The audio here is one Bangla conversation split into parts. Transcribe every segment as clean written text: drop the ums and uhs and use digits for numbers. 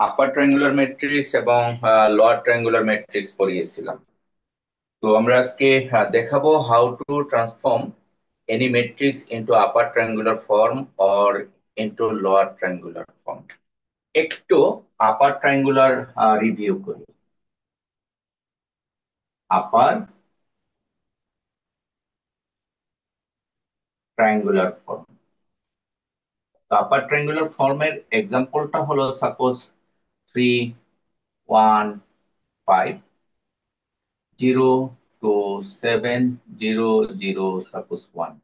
আপার ট্রায়াঙ্গুলার ম্যাট্রিক্স এবং লোয়ার ট্রায়াঙ্গুলার ম্যাট্রিক্স পড়িয়েছিলাম। তো আমরা আজকে দেখাবো how to transform any matrix into upper triangular form or into lower triangular form. একটু আপার ট্রায়াঙ্গুলার রিভিউ করি। আপার ট্রায়াঙ্গুলার ফর্ম, আপার ট্রায়াঙ্গুলার ফর্মের এক্সাম্পলটা হলো সাপোজ 3 1 5 0 2 7 0 0 সাপোজ 1,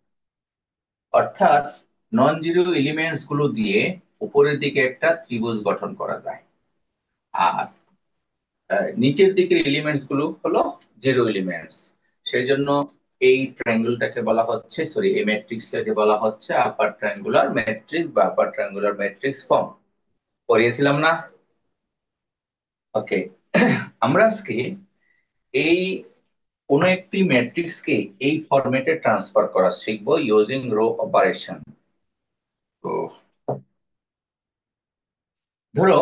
অর্থাৎ নন জিরো এলিমেন্টস গুলো দিয়ে উপরের দিকে একটা ত্রিভুজ গঠন করা যায়, আর নিচের দিকের এলিমেন্টস গুলো হলো জিরো এলিমেন্টস। সেই জন্য এই ট্রায়াঙ্গেলটাকে বলা হচ্ছে, সরি এই ম্যাট্রিক্সটাকে বলা হচ্ছে আপার ট্রায়াঙ্গুলার ম্যাট্রিক্স বা আপার ট্রায়াঙ্গুলার ম্যাট্রিক্স ফর্ম। পড়িয়েছিলাম না? ওকে। আমরা আজকে এই কোন একটি ম্যাট্রিক্সকে এই ফরম্যাটে ট্রান্সফার করা শিখবো ইউজিং রো অপারেশন। তো ধরো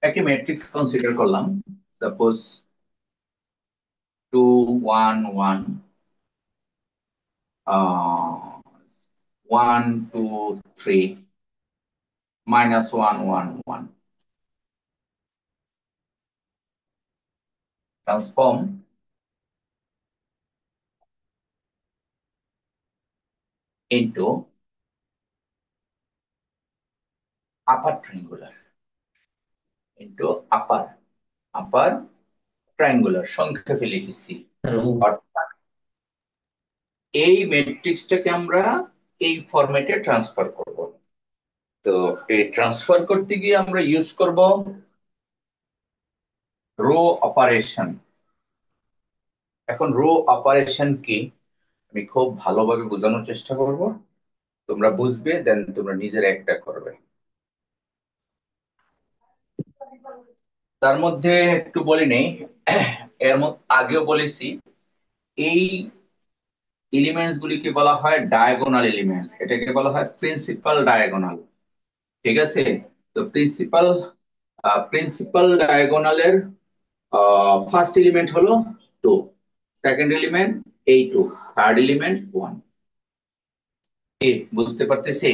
একটি ম্যাট্রিক্স কনসিডার করলাম, সাপোজ 2 1 1 1 2 3 -1 1 1, ট্রান্সফর্ম ইনটু আপার ট্রায়াঙ্গুলার, আপার ট্রায়াঙ্গুলার সংক্ষেপে লিখেছি। অর্থাৎ এই ম্যাট্রিক্সটাকে আমরা এই ফরম্যাটে ট্রান্সফার করব। তো এই ট্রান্সফার করতে গিয়ে আমরা ইউজ করব রো অপারেশন। এখন রো অপারেশন কি আমি খুব ভালোভাবে বোঝানোর চেষ্টা করব, তোমরা বুঝবে, দেন তোমরা নিজের একটা করবে। তার মধ্যে একটু বলে নেই, এর মধ্যে আগেও বলেছি এই এলিমেন্টস গুলিকে বলা হয় ডায়াগোনাল এলিমেন্টস, এটাকে বলা হয় প্রিন্সিপাল ডায়াগোনাল। ঠিক আছে? তো প্রিন্সিপাল ডায়াগোনালের ফার্স্ট এলিমেন্ট হলো 2, সেকেন্ড এলিমেন্ট এই 2, থার্ড এলিমেন্ট 1। বুঝতে পারতেছি?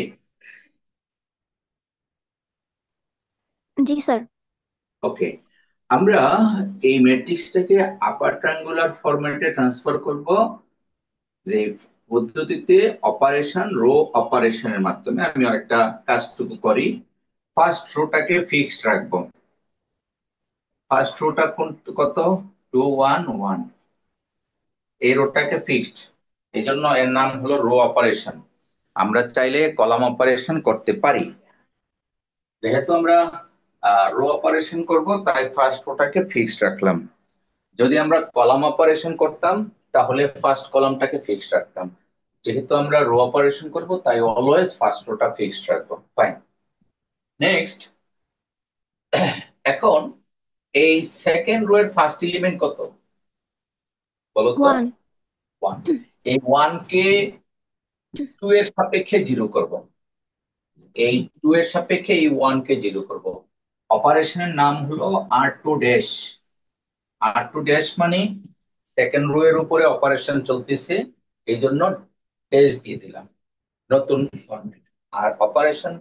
জি স্যার। ওকে। আমরা এই ম্যাট্রিক্সটাকে আপার ট্রায়াঙ্গুলার ফরম্যাটে ট্রান্সফার করব যে পদ্ধতিতে অপারেশন রো অপারেশনের মাধ্যমে। আমি একটা কাজটুকু করি, ফার্স্ট রোটাকে ফিক্সড রাখবো। ফার্স্ট রোটা কত? 2 1 1, এই রোটাকে ফিক্সড, এই জন্য এর নাম হলো রো অপারেশন। আমরা চাইলে কলাম অপারেশন করতে পারি, যেহেতু আমরা রো অপারেশন করব তাই ফার্স্ট রোটাকে ফিক্সড রাখলাম। যদি আমরা কলাম অপারেশন করতাম তাহলে ফার্স্ট কলামটাকে ফিক্সড রাখতাম, যেহেতু আমরা রো অপারেশন করব তাই অলওয়েজ ফার্স্ট রোটা ফিক্সড রাখবো। ফাইন। নেক্সট, এখন এই সেকেন্ড রো এর ফার্স্ট এলিমেন্ট কত বলো তো? 1। 1। এই 1 কে 2 এর সাপেক্ষে জিরো করব, এই 2 এর সাপেক্ষে এই 1 কে জিরো করব। অপারেশনের নাম হলো R2 ড্যাশ। R2 ড্যাশ মানে সেকেন্ড রো এর উপরে অপারেশন চলতেছে, এই জন্য ড্যাশ দিয়ে দিলাম, নতুন ফরম্যাট। আর অপারেশন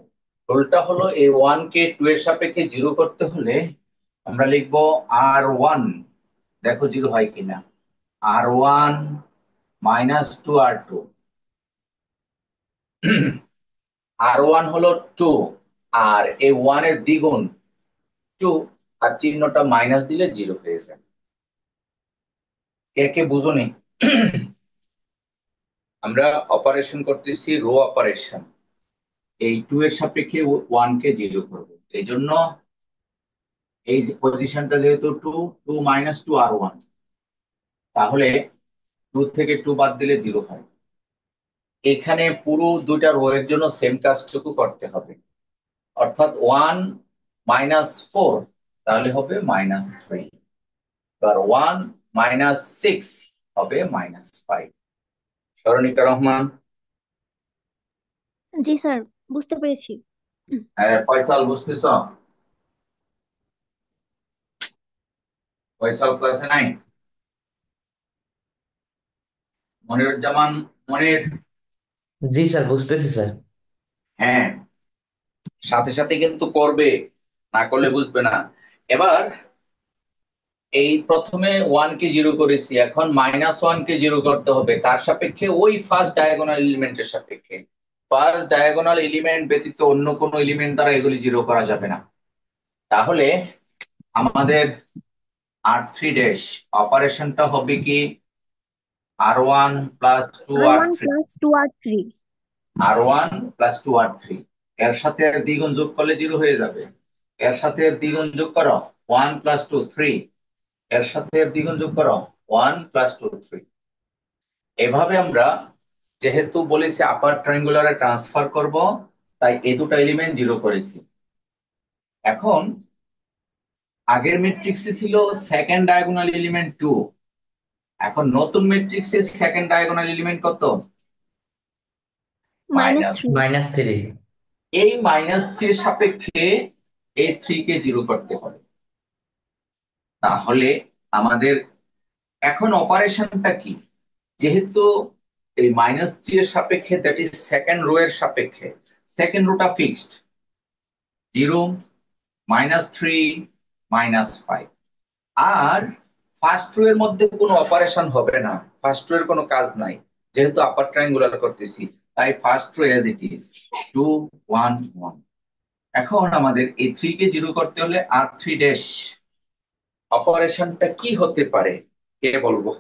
রুলটা হলো এই 1 কে 2 এর সাপেক্ষে জিরো করতে হলে আমরা লিখবো R1, দেখো জিরো হয় কিনা, R1 -2 R2। R1 হলো 2, আর এই 1 এর দ্বিগুণ 2, আর চিহ্নটা মাইনাস দিলে জিরো হয়ে যায়। কে কে বুঝুনি? আমরা অপারেশন করতেছি রো অপারেশন, এই 2 এর সাপেক্ষে 1 কে জিরো করব, এই জন্য এই যে পজিশনটা যেহেতু 2 2 -2 R1, তাহলে 2 থেকে 2 বাদ দিলে জিরো হয়। এখানে পুরো দুইটা রো এর জন্য সেম কাজটুকু করতে হবে, অর্থাৎ 1 -4 তাহলে হবে -3, আর 1 -6 হবে -5। স্মরণিকা রহমান। জি স্যার, বুঝতে পেরেছি। ফয়সাল বুঝতেছ? ফয়সাল ক্লাসে নাই? মনিরুজ্জামান, মনির? জি স্যার, বুঝতেছি স্যার। হ্যাঁ, সাথে সাথে কিন্তু করবে, না করলে বুঝবে না। এবার এই প্রথমে ওয়ান কে জিরো করেছি, এখন -1 কে জিরো করতে হবে কার সাপেক্ষে? ওই ফার্স্ট ডায়াগোনাল এলিমেন্টের সাপেক্ষে। ফার্স্ট ডায়াগোনাল এলিমেন্ট ব্যতীত অন্য কোনো এলিমেন্ট দ্বারা এগুলি জিরো করা যাবে না। তাহলে আমাদের R3 ড্যাশ অপারেশনটা হবে কি? R1 + 2 R1 R3, plus 2 R3. R1 + 2 R3, এর সাথে এর দ্বিগুণ যোগ করলে জিরো হয়ে যাবে। এর সাথে এর দ্বিগুণ যোগ করো, 1 + 2 3, এর সাথে এর দ্বিগুণ যোগ করো, 1 + 2 3। এভাবে আমরা যেহেতু বলেছি আপার ট্রায়াঙ্গুলারে ট্রান্সফার করব, তাই এই দুটো এলিমেন্ট জিরো করেছি। এখন আগের ম্যাট্রিক্সে ছিল সেকেন্ড ডায়াগোনাল এলিমেন্ট 2, এখন নতুন ম্যাট্রিক্সের সেকেন্ড ডায়াগোনাল এলিমেন্ট কত? Minus minus. 3. -3। এই -3 এর সাপেক্ষে এই 3 কে জিরো করতে হবে। তাহলে আমাদের এখন অপারেশনটা কি? যেহেতু এই -3 এর সাপেক্ষে, দ্যাট ইজ সেকেন্ড রো এর সাপেক্ষে, সেকেন্ড রোটা ফিক্সড 0, -3, -5। আর ফার্স্ট রো এর মধ্যে কোনো অপারেশন হবে না, ফার্স্ট রো এর কোনো কাজ নাই, যেহেতু আপার ট্রায়াঙ্গুলার করতেছি। তাই first row as it is 2 1 1। এখন আমাদের এই 3 কে জিরো করতে হলে R3 ড্যাশ অপারেশনটা কি হতে পারে? কে বলবো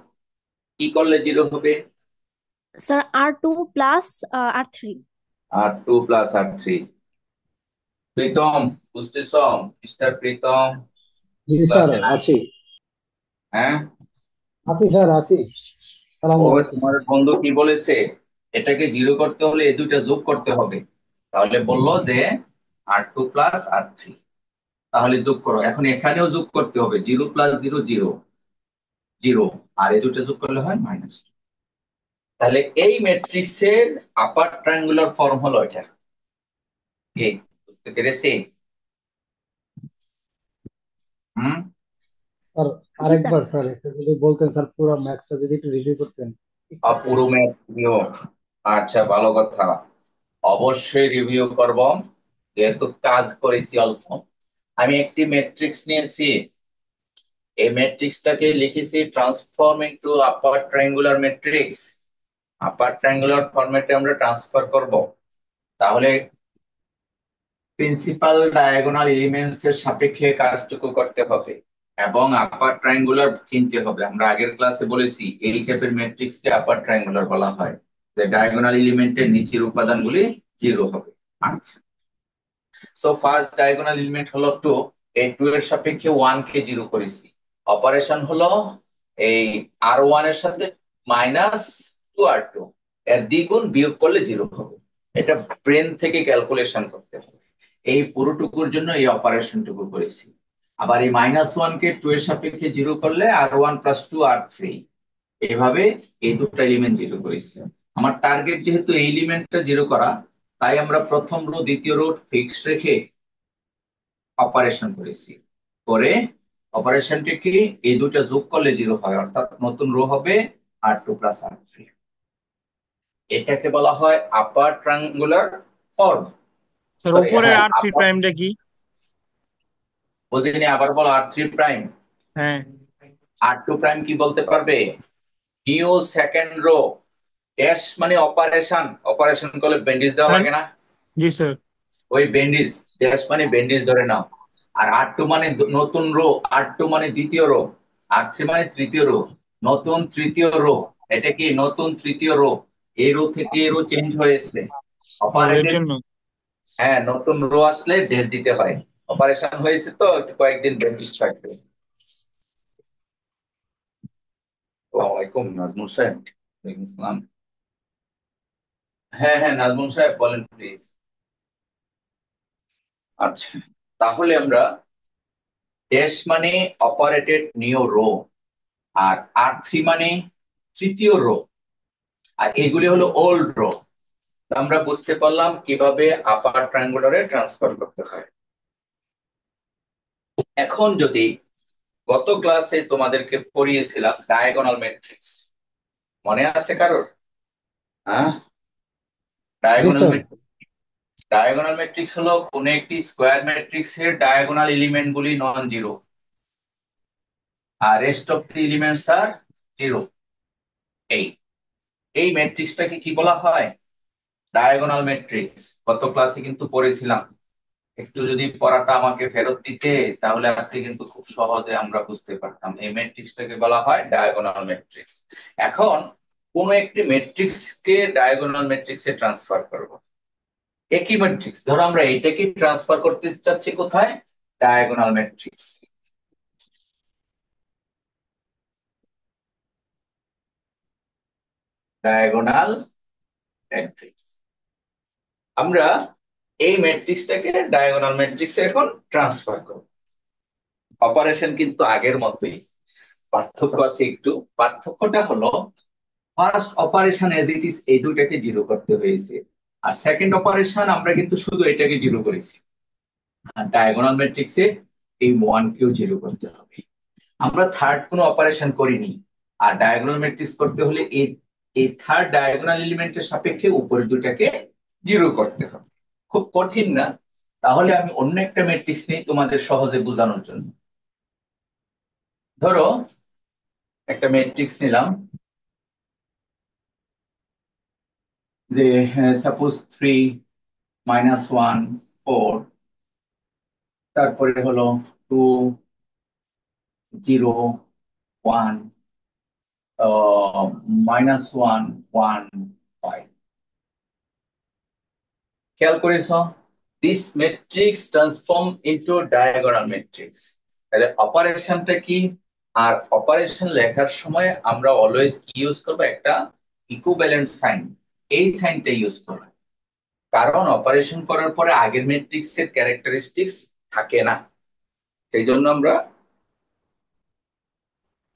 কি করলে জিরো হবে? Sir, R2 plus R3. R2 + R3। Pritam, বুঝতেছ? মিস্টার প্রীতম জি স্যার, ক্লাসে নাই? আছি। হ্যাঁ। আছি স্যার, আছি। সালামু ও, আলাইকুম। তোমার বন্ধু কি বলেছে? এটাকে জিরো করতে হলে এই দুইটা যোগ করতে হবে। তাহলে বললো যে R2 + R3। তাহলে যোগ করো, এখন এখানেও যোগ করতে হবে, 0 + 0 0 0, আর এই দুটো যোগ করলে হয় -2। তাহলে এই ম্যাট্রিক্সের আপার ট্রায়াঙ্গুলার ফর্ম হলো এটা। কি বুঝতে পেরেছি? হুম। স্যার, जी सर। আরেকবার স্যার একটু যদি বলতেন স্যার, পুরো ম্যাথটা যদি একটু রিভিউ করতেন। একটু পুরো প্লিজ। Math review? আচ্ছা, ভালো কথা, অবশ্যই রিভিউ করব, যেহেতু কাজ করেছি অল্প। আমি একটি ম্যাট্রিক্স নিয়েছি, এই ম্যাট্রিক্সটাকে লিখেছি ট্রান্সফর্ম ইনটু আপার ট্রায়াঙ্গুলার ম্যাট্রিক্স। আপার ট্রায়াঙ্গুলার ফরম্যাটে আমরা ট্রান্সফার করব। তাহলে প্রিন্সিপাল ডায়াগোনাল এলিমেন্টস এর সাপেক্ষে কাজটুকু করতে হবে এবং আপার ট্রায়াঙ্গুলার চিনতে হবে। আমরা আগের ক্লাসে বলেছি এই টাইপের ম্যাট্রিক্স কে আপার ট্রায়াঙ্গুলার বলা হয়, যে ডায়াগোনাল এলিমেন্টের নিচের উপাদানগুলি জিরো হবে। আচ্ছা, সো ফার্স্ট ডায়াগোনাল এলিমেন্ট হলো 2, এই 2 এর সাপেক্ষে 1 কে জিরো করেছি। অপারেশন হলো এই R1 এর সাথে -2 R2, এর দ্বিগুণ বিয়োগ করলে জিরো হবে। এটা ব্রেন থেকে ক্যালকুলেশন করতে হবে। এই পুরোটুকুর জন্য এই অপারেশনটুকু করেছি। আবার এই -1 কে 2 এর সাপেক্ষে জিরো করলে R1 + 2 R3, এভাবে এই দুটো এলিমেন্ট জিরো করেছি। আমার টার্গেট যেহেতু এই এলিমেন্টটা জিরো করা, তাই আমরা প্রথম রো দ্বিতীয় রো ফিক্স রেখে অপারেশন করেছি। করে অপারেশনটি কি? এই দুটো যোগ করলে জিরো হয়, অর্থাৎ নতুন রো হবে R2 + R3। এটাকে বলা হয় আপার ট্রায়াঙ্গুলার ফর্ম। স্যার, সরি, উপরের হ্যাঁ, R3 আপার, প্রাইমটা কি? বুঝিনি, আবার বলো। R3 প্রাইম, হ্যাঁ। R2 প্রাইম কি বলতে পারবে? নিউ সেকেন্ড রো, ড্যাশ মানে অপারেশন, অপারেশন করলে বেন্ডিজ দেওয়া হ্যাঁ, লাগে না? জি স্যার। ওই বেন্ডিজ, ড্যাশ মানে বেন্ডিজ ধরে নাও। আর R2 মানে নতুন রো, R2 মানে দ্বিতীয় রো, R3 মানে তৃতীয় রো, নতুন তৃতীয় রো। এটা কি নতুন তৃতীয় রো? এই রো থেকে এই রো চেঞ্জ হয়েছে, ও, এর অপারেটেড। জন্য। হ্যাঁ, নতুন রো আসলে ড্যাশ দিতে হয়, অপারেশন হয়েছে তো একটু কয়েকদিন বেন্ডিজ থাকবে। আসসালামু আলাইকুম নাজমুল সাহেব। ওয়ালাইকুম আসসালাম। হ্যাঁ হ্যাঁ, নাজমুল সাহেব বলেন প্লিজ। আচ্ছা, তাহলে আমরা ড্যাশ মানে অপারেটেড নিউ রো, আর R3 মানে তৃতীয় রো, আর এগুলি হলো ওল্ড রো। আমরা বুঝতে পারলাম কিভাবে আপার ট্রায়াঙ্গুলারে ট্রান্সফার করতে হয়। এখন যদি গত ক্লাসে তোমাদেরকে পড়িয়েছিলাম ডায়াগোনাল ম্যাট্রিক্স, মনে আছে কারোর? হ্যাঁ, জি ডায়াগোনাল স্যার। ডায়াগোনাল ম্যাট্রিক্স হলো কোন একটি স্কোয়ার ম্যাট্রিক্স এর ডায়াগোনাল এলিমেন্ট গুলি নন জিরো আর rest of the elements are zero. এই এই ম্যাট্রিক্সটাকে কি বলা হয়? Diagonal matrix. গত ক্লাসে কিন্তু পড়েছিলাম। একটু যদি পড়াটা আমাকে ফেরত দিতে তাহলে আজকে কিন্তু খুব সহজে আমরা বুঝতে পারতাম। এই ম্যাট্রিক্সটাকে বলা হয় ডায়াগোনাল ম্যাট্রিক্স। এখন কোন একটি ম্যাট্রিক্স কে ডায়াগোনাল ম্যাট্রিক্সে ট্রান্সফার করব। একই ম্যাট্রিক্স, ধরো আমরা এইটাকে ট্রান্সফার করতে চাচ্ছি কোথায়? Diagonal matrix. Diagonal matrix. আমরা এই ম্যাট্রিক্সটাকে ডায়াগোনাল ম্যাট্রিক্সে এখন ট্রান্সফার করব। অপারেশন কিন্তু আগের মতোই, পার্থক্য আছে একটু। পার্থক্যটা হলো first operation as it is এই দুটাকে জিরো করতে হয়েছে, আর সেকেন্ড অপারেশন আমরা কিন্তু শুধু এটাকে জিরো করেছি। আর ডায়াগোনাল ম্যাট্রিক্সে এই ওয়ান কেও জিরো করতে হবে। আমরা থার্ড কোনো অপারেশন করিনি। আর ডায়াগোনাল ম্যাট্রিক্স করতে হলে এই এই থার্ড ডায়াগোনাল এলিমেন্টের সাপেক্ষে উপরের দুটাকে জিরো করতে হবে। খুব কঠিন না। তাহলে আমি অন্য একটা ম্যাট্রিক্স নিই তোমাদের সহজে বোঝানোর জন্য। ধরো একটা ম্যাট্রিক্স নিলাম, যে সাপোজ 3 - 1 4, তারপরে হলো 2 0 1, -1 1 5। খেয়াল করেছো? This matrix transform into diagonal matrix. তাহলে অপারেশনটা কি? আর অপারেশন লেখার সময় আমরা অলওয়েজ কি ইউজ করবো? একটা ইকুইভ্যালেন্ট সাইন। এই সাইনটা ইউজ করবো, কারণ অপারেশন করার পরে আগের ম্যাট্রিক্স এর ক্যারেক্টারিস্টিক্স থাকে না। সেই জন্য আমরা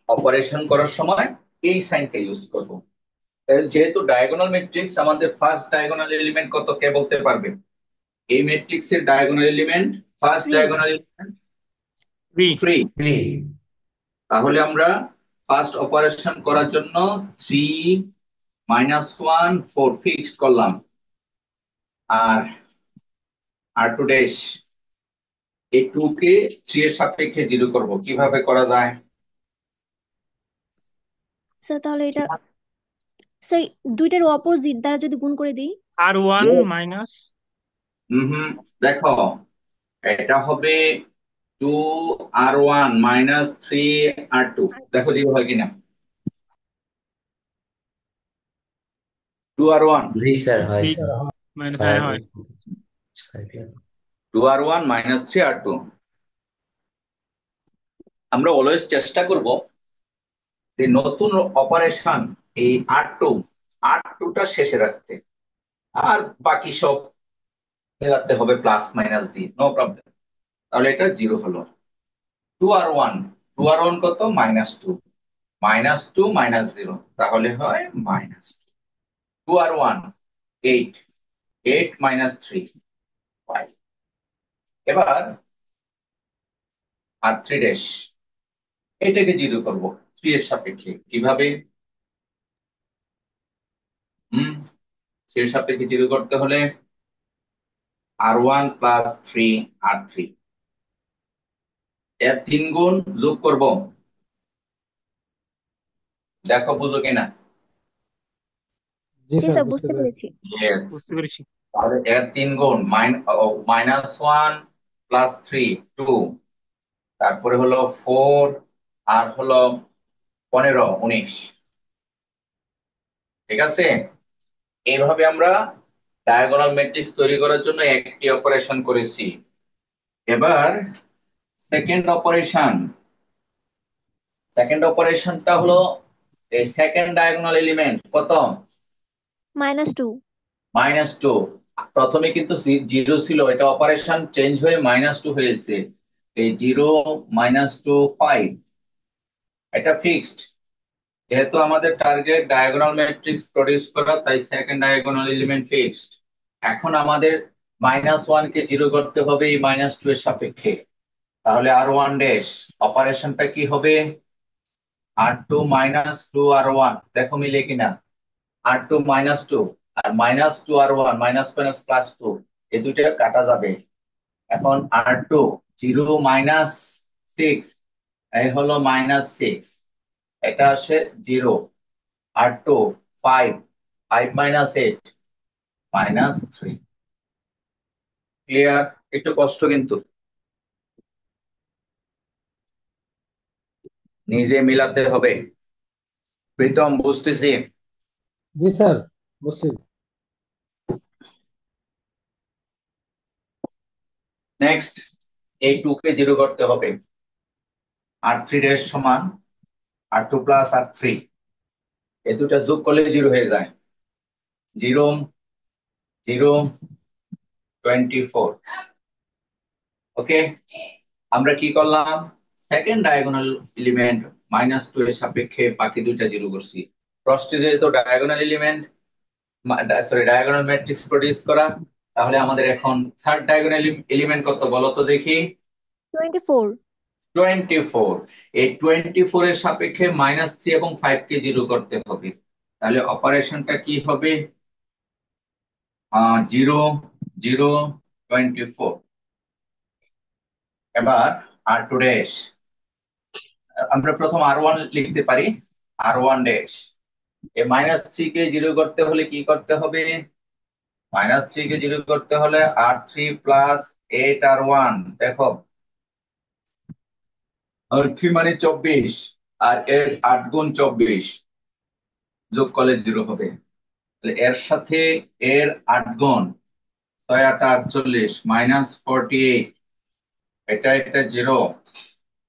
অপারেশন করার সময় এই সাইনটা ইউজ করব। যেহেতু ডায়াগোনাল ম্যাট্রিক্স, আমাদের ফার্স্ট ডায়াগোনাল এলিমেন্ট কত কে বলতে পারবে? এই ম্যাট্রিক্স এর diagonal element, first 3 diagonal element three 3। 3। তাহলে আমরা ফার্স্ট অপারেশন করার জন্য 3 - 1 4 ফিক্সড করলাম। আর R2 ড্যাশ এই 2 কে 3 এর সাপেক্ষে জিরো করব। কিভাবে করা যায়? স্যার তাহলে এটা স্যার দুইটার অপোজিট দ্বারা যদি গুণ করে দিই। R1 Yes. মাইনাস দেখো, এটা হবে 2R1 - 3R2। দেখো জিরো হয় কিনা। 2R1 জি স্যার, হয় থ্রি স্যার। মাইনাস, স্যার হ্যাঁ হয়। 2R1 - 3R2। আমরা অলওয়েজ চেষ্টা করব যে নতুন অপারেশন এই R2টা শেষে রাখতে, আর বাকি সব মেলাতে হবে প্লাস মাইনাস দিয়ে, নো প্রবলেম। তাহলে এটা জিরো হলো। 2R1, 2R1 কত? -2, -2 -0, তাহলে হয় -2। 2R1 8, 8 - 3 5। এবার R3 ড্যাশ এটাকে জিরো করব 3 এর সাপেক্ষে। কিভাবে? 3 এর সাপেক্ষে জিরো করতে হলে R1 + 3R3 এর 3 গুণ যোগ করব। দেখো বুঝো কিনা। জি জি স্যার, স্যার বুঝতে বুঝতে পেরেছি। পেরেছি। Yes. বুঝতে পেরেছি। তাহলে এর 3 গুণ -1 + 3 2, তারপরে হলো 4, আর হলো 15 19। ঠিক আছে? এইভাবে আমরা ডায়াগোনাল ম্যাট্রিক্স তৈরি করার জন্য একটি অপারেশন করেছি। এবার সেকেন্ড অপারেশন। সেকেন্ড অপারেশনটা হলো এই সেকেন্ড ডায়াগোনাল এলিমেন্ট কত? -2। -2। প্রথমে কিন্তু জিরো ছিল, এটা অপারেশন চেঞ্জ হয়ে -2 হয়েছে। এই 0 - 2 5, এটা ফিক্সড। যেহেতু আমাদের টার্গেট ডায়াগোনাল ম্যাট্রিক্স প্রডিউস করা, তাই সেকেন্ড ডায়াগোনাল এলিমেন্ট ফিক্সড। এখন আমাদের -1 কে 0 করতে হবে এই -2 এর সাপেক্ষে। তাহলে R1 ড্যাশ অপারেশনটা কি হবে? R2 -2 R1, দেখো মিলে কিনা। R2 -2 আর -2 R1, মাইনাস মাইনাস +2, এই দুইটা কাটা যাবে। এখন R2 0 -6, এই হলো -6, এটা আসে 0। R2 5, 5 -8, -3। ক্লিয়ার? একটু কষ্ট কিন্তু, নিজে মিলাতে হবে। প্রীতম, বুঝতেছি? জি স্যার, বুঝছি। নেক্সট, এই 2 কে 0 করতে হবে। R3 এর সমান R2 প্লাস R3, এই দুটা যোগ করলে 0 হয়ে যায়। 0 0 24। ওকে, আমরা কি করলাম? সেকেন্ড ডায়াগোনাল এলিমেন্ট -2 এর সাপেক্ষে বাকি দুইটা 0 করছি। প্রশ্নে যেহেতু diagonal element diagonal matrix produce করা, তাহলে আমাদের এখন থার্ড ডায়াগোনাল এলিমেন্ট কত বলো তো দেখি? 24। 24। এই 24 এর সাপেক্ষে -3 এবং 5 কে 0 করতে হবে। তাহলে অপারেশনটা কি হবে? 0 0 24। এবার R2 ড্যাশ, আমরা প্রথম R1 লিখতে পারি। R1 ড্যাশ, এই -3 কে 0 করতে হলে কি করতে হবে? -3 কে 0 করতে হলে R3 প্লাস 8 R1, দেখো R3 মানে 24, আর এর 8 গুণ 24 যোগ করলে 0 হবে। তাহলে এর সাথে এর 8 গুণ 6 8 48, -48, এটা 0,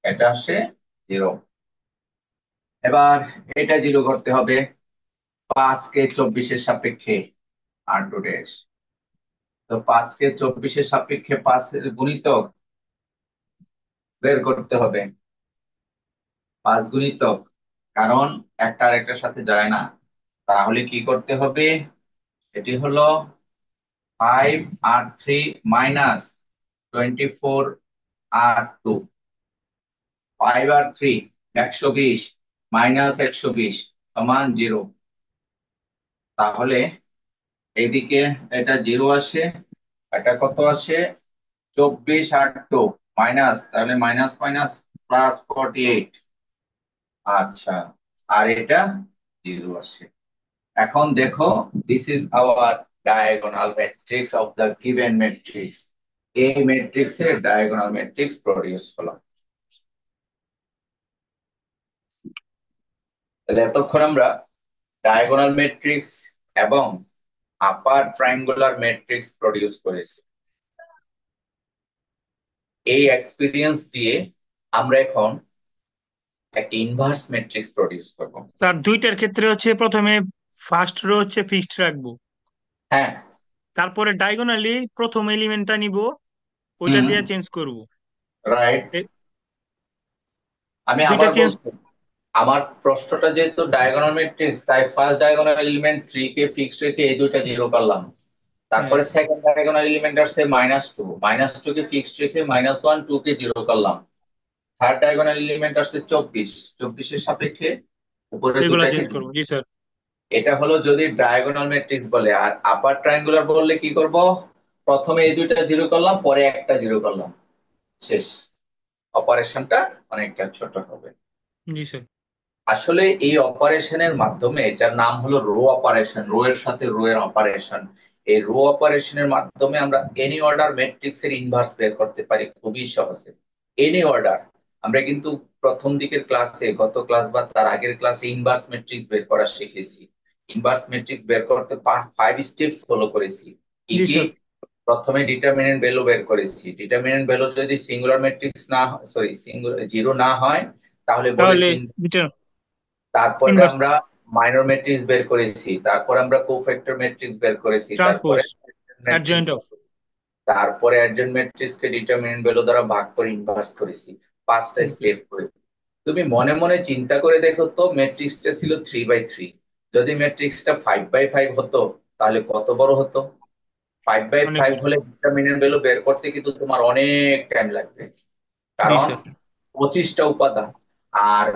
এটা আসে 0। এবার এটা 0 করতে হবে 5 কে 24 এর সাপেক্ষে R2 ড্যাশ। তো 5 কে 24 এর সাপেক্ষে 5 এর গুণিতক বের করতে হবে। 5 গুণিতক, কারণ একটা আরেকটার সাথে যায় না। তাহলে কি করতে হবে? এটি হলো 5 R3 minus 24 R2, 5 R3 120 minus 120 সমান 0। তাহলে এইদিকে এটা 0 আসে, এটা কত আসে? 24 R2 মাইনাস, তাহলে মাইনাস মাইনাস +48। আচ্ছা, আর এটা 0 আসে। এখন দেখো, this is our diagonal matrix of the given matrix. এই ম্যাট্রিক্সের ডায়াগোনাল ম্যাট্রিক্স প্রডিউস হলো। তাহলে এতক্ষণ আমরা ডায়াগোনাল ম্যাট্রিক্স এবং আপার ট্রায়াঙ্গুলার ম্যাট্রিক্স প্রডিউস করেছি। এই এক্সপেরিয়েন্স দিয়ে আমরা এখন একটা ইনভার্স ম্যাট্রিক্স প্রডিউস করব। স্যার দুইটার ক্ষেত্রে হচ্ছে প্রথমে ফার্স্ট রো হচ্ছে ফিক্সড রাখবো, হ্যাঁ। তারপরে ডায়াগোনালি প্রথম এলিমেন্টটা নিব, ওইটা হুম, দিয়ে চেঞ্জ করব। রাইট। আমি দুইটা আবার চেঞ্জ। বলছি, আমার প্রশ্নটা যেহেতু ডায়াগোনাল ম্যাট্রিক্স, তাই ফার্স্ট ডায়াগোনাল এলিমেন্ট 3 কে ফিক্সড রেখে এই দুইটা 0 করলাম। হ্যাঁ, তারপরে সেকেন্ড ডায়াগোনাল এলিমেন্ট আসছে -2, -2 কে ফিক্সড রেখে -1 2 কে 0 করলাম। থার্ড ডায়াগোনাল এলিমেন্ট আসছে 24, 24 এর সাপেক্ষে উপরে এগুলা দুটাকে চেঞ্জ করবো। জি স্যার। এটা হলো যদি ডায়াগোনাল ম্যাট্রিক্স বলে। আর আপার ট্রায়াঙ্গুলার বললে কি করব? প্রথমে এই দুইটা 0 করলাম, পরে একটা 0 করলাম, শেষ। অপারেশনটা অনেকটা ছোট হবে। জি স্যার। আসলে এই অপারেশনের মাধ্যমে, এটার নাম হলো রো অপারেশন, রো এর সাথে রো এর অপারেশন। এই রো অপারেশনের মাধ্যমে আমরা এনি অর্ডার ম্যাট্রিক্স এর ইনভার্স বের করতে পারি খুবই সহজে। এনি অর্ডার, আমরা কিন্তু প্রথম দিকের ক্লাসে, গত ক্লাস বা তার আগের ক্লাসে ইনভার্স ম্যাট্রিক্স বের করা শিখেছি। ইনভার্স ম্যাট্রিক্স বের করতে 5 স্টেপস ফলো করেছি। কি জি কি? স্যার। প্রথমে ডিটারমিনেন্ট ভ্যালু বের করেছি। ডিটারমিনেন্ট ভ্যালু যদি সিঙ্গুলার ম্যাট্রিক্স না, সরি সিঙ্গুলার 0 না হয়, তাহলে তাহলে বলেছি। দুইটা তারপরে ইনভার্স আমরা মাইনর ম্যাট্রিক্স বের করেছি, তারপর আমরা কোফ্যাক্টর ম্যাট্রিক্স বের করেছি, ট্রান্সপোজ তারপরে ম্যাট্রিক্স, অ্যাডজয়েন্ট অফ। তারপরে অ্যাডজয়েন্ট ম্যাট্রিক্স কে ডিটারমিনেন্ট ভ্যালু দ্বারা ভাগ করে ইনভার্স করেছি। 5টা জি স্যার। স্টেপ করে। তুমি মনে মনে চিন্তা করে দেখো তো, ম্যাট্রিক্সটা ছিল 3/3, যদি ম্যাট্রিক্সটা 5/5 হতো তাহলে কত বড় হতো? ফাইভ বাই অনেক ফাইভ বড়। হলে ভিটামিনের ভ্যালু বের করতে কিন্তু তোমার অনেক টাইম লাগবে, জি কারণ স্যার। 25টা উপাদান। আর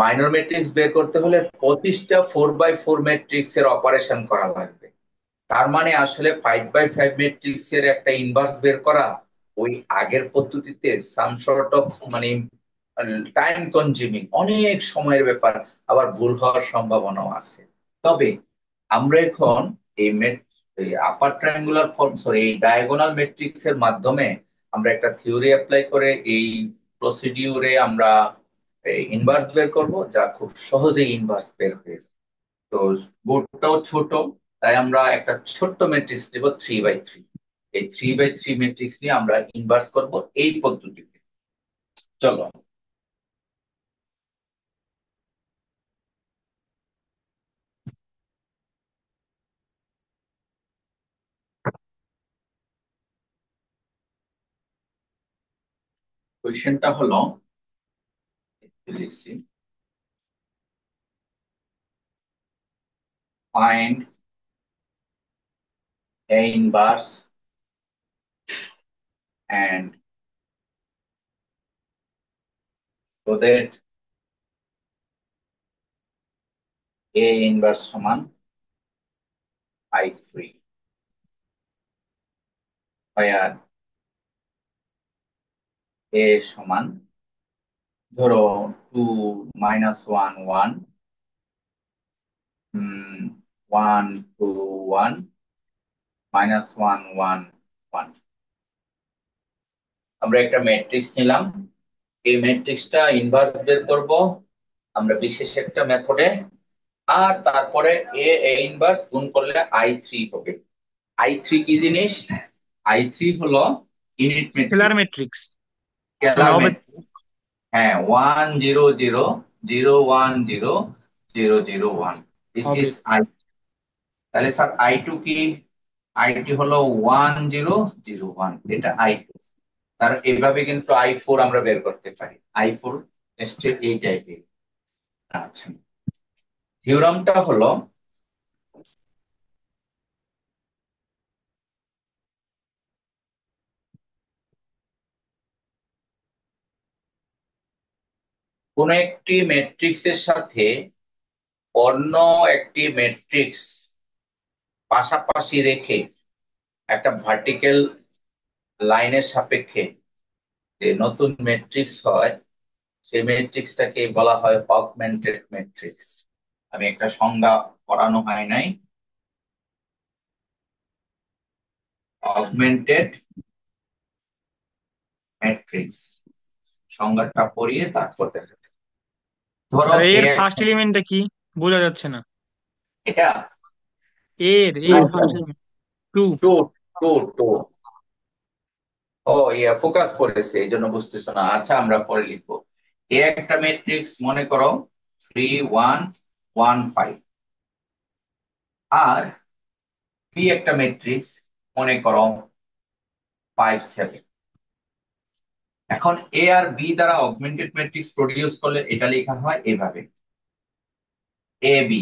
মাইনর ম্যাট্রিক্স বের করতে হলে 25টা 4/4 ম্যাট্রিক্স এর অপারেশন করা লাগবে। তার মানে আসলে 5/5 ম্যাট্রিক্স এর একটা ইনভার্স বের করা ওই আগের পদ্ধতিতে সাম সর্ট অফ মানে টাইম কনজিউমিং, অনেক সময়ের ব্যাপার, আবার ভুল হওয়ার সম্ভাবনাও আছে। তবে আমরা এখন এই আপার ট্রায়াঙ্গুলার ফর্ম, সরি, এই ডায়াগোনাল ম্যাট্রিক্স এর মাধ্যমে আমরা একটা থিওরি অ্যাপ্লাই করে এই প্রসিডিউরে আমরা ইনভার্স বের করব, যা খুব সহজেই ইনভার্স বের হয়ে যায়। তো বোর্ডটাও ছোট, তাই আমরা একটা ছোট্ট ম্যাট্রিক্স নেব 3/3। এই 3/3 ম্যাট্রিক্স নিয়ে আমরা ইনভার্স করব এই পদ্ধতিতে। চলো, কোয়েশ্চেনটা হলো, লিখছি, find A inverse and so that A inverse সমান I3, where A সমান ধরো 2 -1 1, 1 2 1 -1 1 1। আমরা একটা ম্যাট্রিক্স নিলাম, এই ম্যাট্রিক্সটা ইনভার্স বের করব আমরা বিশেষ একটা মেথডে, আর তারপরে এ ইনভার্স গুণ করলে I3 হবে। I3 কি জিনিস? I3 হলো ইউনিট স্কেলার ম্যাট্রিক্স, ম্যাট্রিক্স, মানে স্কেলার অবেক্ট। ম্যাট্রিক্স। হ্যাঁ, 1 0 0 0 1 0 0 0 1, দিস ইজ অবেক্ট। I। তাহলে স্যার I2 কি? I2 হলো 1 0 0 1, এটা I2। তার এইভাবে কিন্তু I4 আমরা বের করতে পারি। I4 নিশ্চয়ই এই টাইপের। আচ্ছা, থিওরামটা হলো, কোন একটি ম্যাট্রিক্সের সাথে অন্য একটি ম্যাট্রিক্স পাশাপাশি রেখে একটা ভার্টিক্যাল লাইনের সাপেক্ষে যে নতুন ম্যাট্রিক্স হয়, সেই ম্যাট্রিক্সটাকে বলা হয় অগমেন্টেড ম্যাট্রিক্স। আমি একটা সংজ্ঞা পড়ানো হয় নাই, অগমেন্টেড ম্যাট্রিক্স সংজ্ঞাটা পড়িয়ে তারপর দেখাতে। ধরো আর এ এর ফার্স্ট এলিমেন্টটা কি? বোঝা যাচ্ছে না। এটা এর first element 2। Two two two. Oh yeah, focus করেছে এই জন্য বুঝতেছো না। আচ্ছা, আমরা পরে লিখবো। এ একটা ম্যাট্রিক্স মনে করো 3 1 1 5, আর বি একটা ম্যাট্রিক্স মনে করো 5 7। এখন এ আর বি দ্বারা অগমেন্টেড ম্যাট্রিক্স প্রডিউস করলে এটা লেখা হয় এভাবে, এ বি,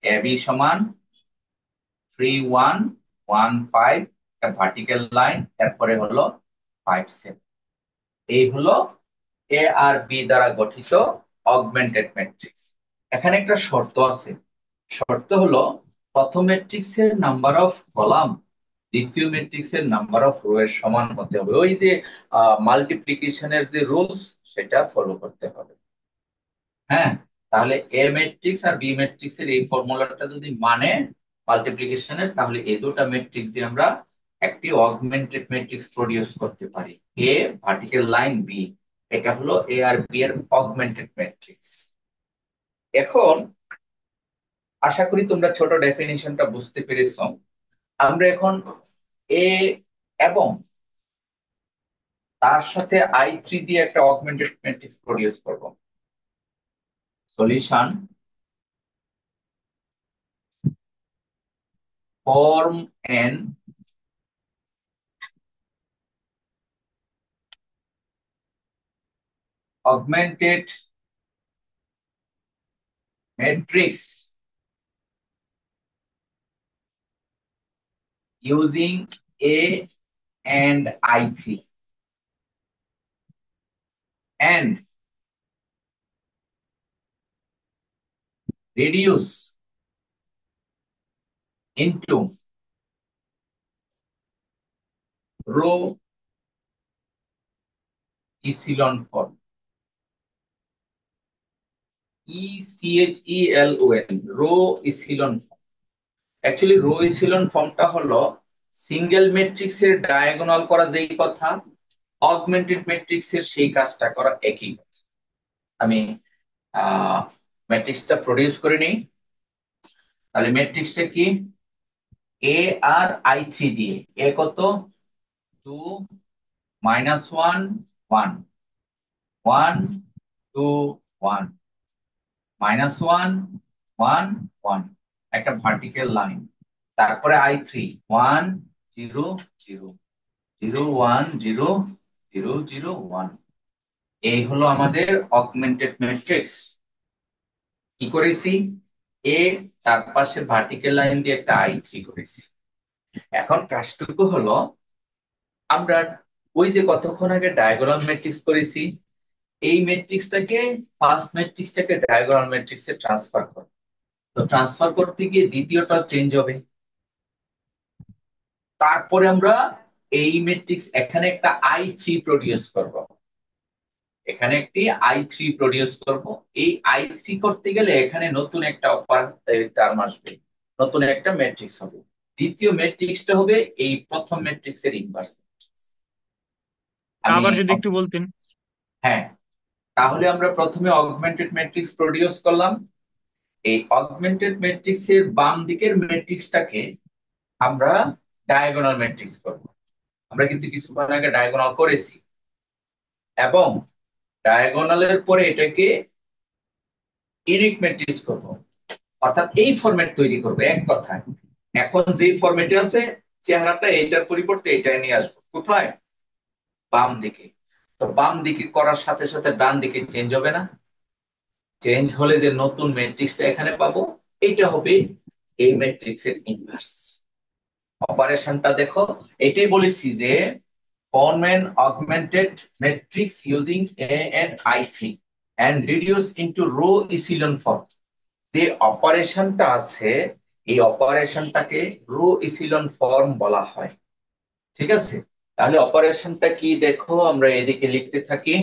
এ বি সমান 3 1 1 5, একটা ভার্টিক্যাল লাইন, তারপরে হলো 5 7। এই হলো এ আর বি দ্বারা গঠিত অগমেন্টেড ম্যাট্রিক্স। এখানে একটা শর্ত আছে, শর্ত হলো প্রথম ম্যাট্রিক্সের নাম্বার অফ কলাম দ্বিতীয় ম্যাট্রিক্সের নাম্বার অফ রো এর সমান হতে হবে। ওই যে মাল্টিপ্লিকেশনের যে রুলস, সেটা ফলো করতে হবে। হ্যাঁ, তাহলে এ ম্যাট্রিক্স আর বি ম্যাট্রিক্স এর এই ফর্মুলাটা যদি মানে মাল্টিপ্লিকেশনের, তাহলে এই দুটো ম্যাট্রিক্স দিয়ে আমরা একটি অগমেন্টেড ম্যাট্রিক্স প্রডিউস করতে পারি। এ ভার্টিক্যাল লাইন বি, এটা হলো এ আর বি এর অগমেন্টেড ম্যাট্রিক্স। এখন আশা করি তোমরা ছোট ডেফিনিশনটা বুঝতে পেরেছো। আমরা এখন এ এবং তার সাথে I3 দিয়ে একটা অগমেন্টেড ম্যাট্রিক্স প্রডিউস করব। Solution, form N augmented matrix using A and I3 and reduce into row echelon form. ECHELON, row echelon form. Actually row echelon ফর্মটা হলো সিঙ্গেল ম্যাট্রিক্সের ডায়াগোনাল করা যেই কথা, অগমেন্টেড ম্যাট্রিক্সের সেই কাজটা করা একই কথা। আমি ম্যাট্রিক্সটা প্রডিউস করে নিই। তাহলে ম্যাট্রিক্সটা কি? এ আর I3 দিয়ে। এ কত? 2 -1 1 1 2 1 -1 1 1, একটা ভার্টিক্যাল লাইন। তারপরে I3 1 0 0 0 1 0 0 0 1। এই হলো আমাদের অগমেন্টেড ম্যাট্রিক্স। কি করেছি? এ তার পাশে ভার্টিক্যাল লাইন দিয়ে একটা I3 করেছি। এখন কাজটুকু হলো আমরা ওই যে কতক্ষণ আগে ডায়াগোনাল ম্যাট্রিক্স করেছি, এই ম্যাট্রিক্সটাকে ফার্স্ট ম্যাট্রিক্সটাকে ডায়াগোনাল ম্যাট্রিক্সে ট্রান্সফার করব। তো ট্রান্সফার করতে গিয়ে দ্বিতীয়টা চেঞ্জ হবে। তারপরে আমরা এই ম্যাট্রিক্স এখানে একটা I3 প্রডিউস করব, এখানে একটি I3 প্রডিউস করব। এই I3 করতে গেলে এখানে নতুন একটা টার্ম আসবে, নতুন একটা ম্যাট্রিক্স হবে। দ্বিতীয় ম্যাট্রিক্সটা হবে এই প্রথম ম্যাট্রিক্সের ইনভার্স। আমি আবার যদি একটু বলতেন। হ্যাঁ, তাহলে আমরা প্রথমে অগমেন্টেড ম্যাট্রিক্স প্রডিউস করলাম। এই অগমেন্টেড ম্যাট্রিক্সের বাম দিকের ম্যাট্রিক্সটাকে আমরা ডায়াগোনাল ম্যাট্রিক্স করব। আমরা কিন্তু কিছুক্ষণ আগে ডায়াগোনাল করেছি, এবং ডায়াগোনালের পরে এটাকে ইউনিক ম্যাট্রিক্স করব, অর্থাৎ এই ফরম্যাট তৈরি করব। এক কথায় এখন যে ফরম্যাটে আছে চেহারাটা এটার পরিবর্তে এটাই নিয়ে আসবো। কোথায়? বাম দিকে। তো বাম দিকে করার সাথে সাথে ডান দিকে চেঞ্জ হবে না? চেঞ্জ হলে যে নতুন ম্যাট্রিক্সটা এখানে পাবো, এটা হবে এই ম্যাট্রিক্সের ইনভার্স। অপারেশনটা দেখো, এটাই বলেছি যে form an augmented matrix using A and I3 and reduce into row echelon form। যে অপারেশনটা আছে এই অপারেশনটাকে রো echelon ফর্ম বলা হয়। ঠিক আছে, তাহলে অপারেশনটা কি দেখো, আমরা এদিকে লিখতে থাকি।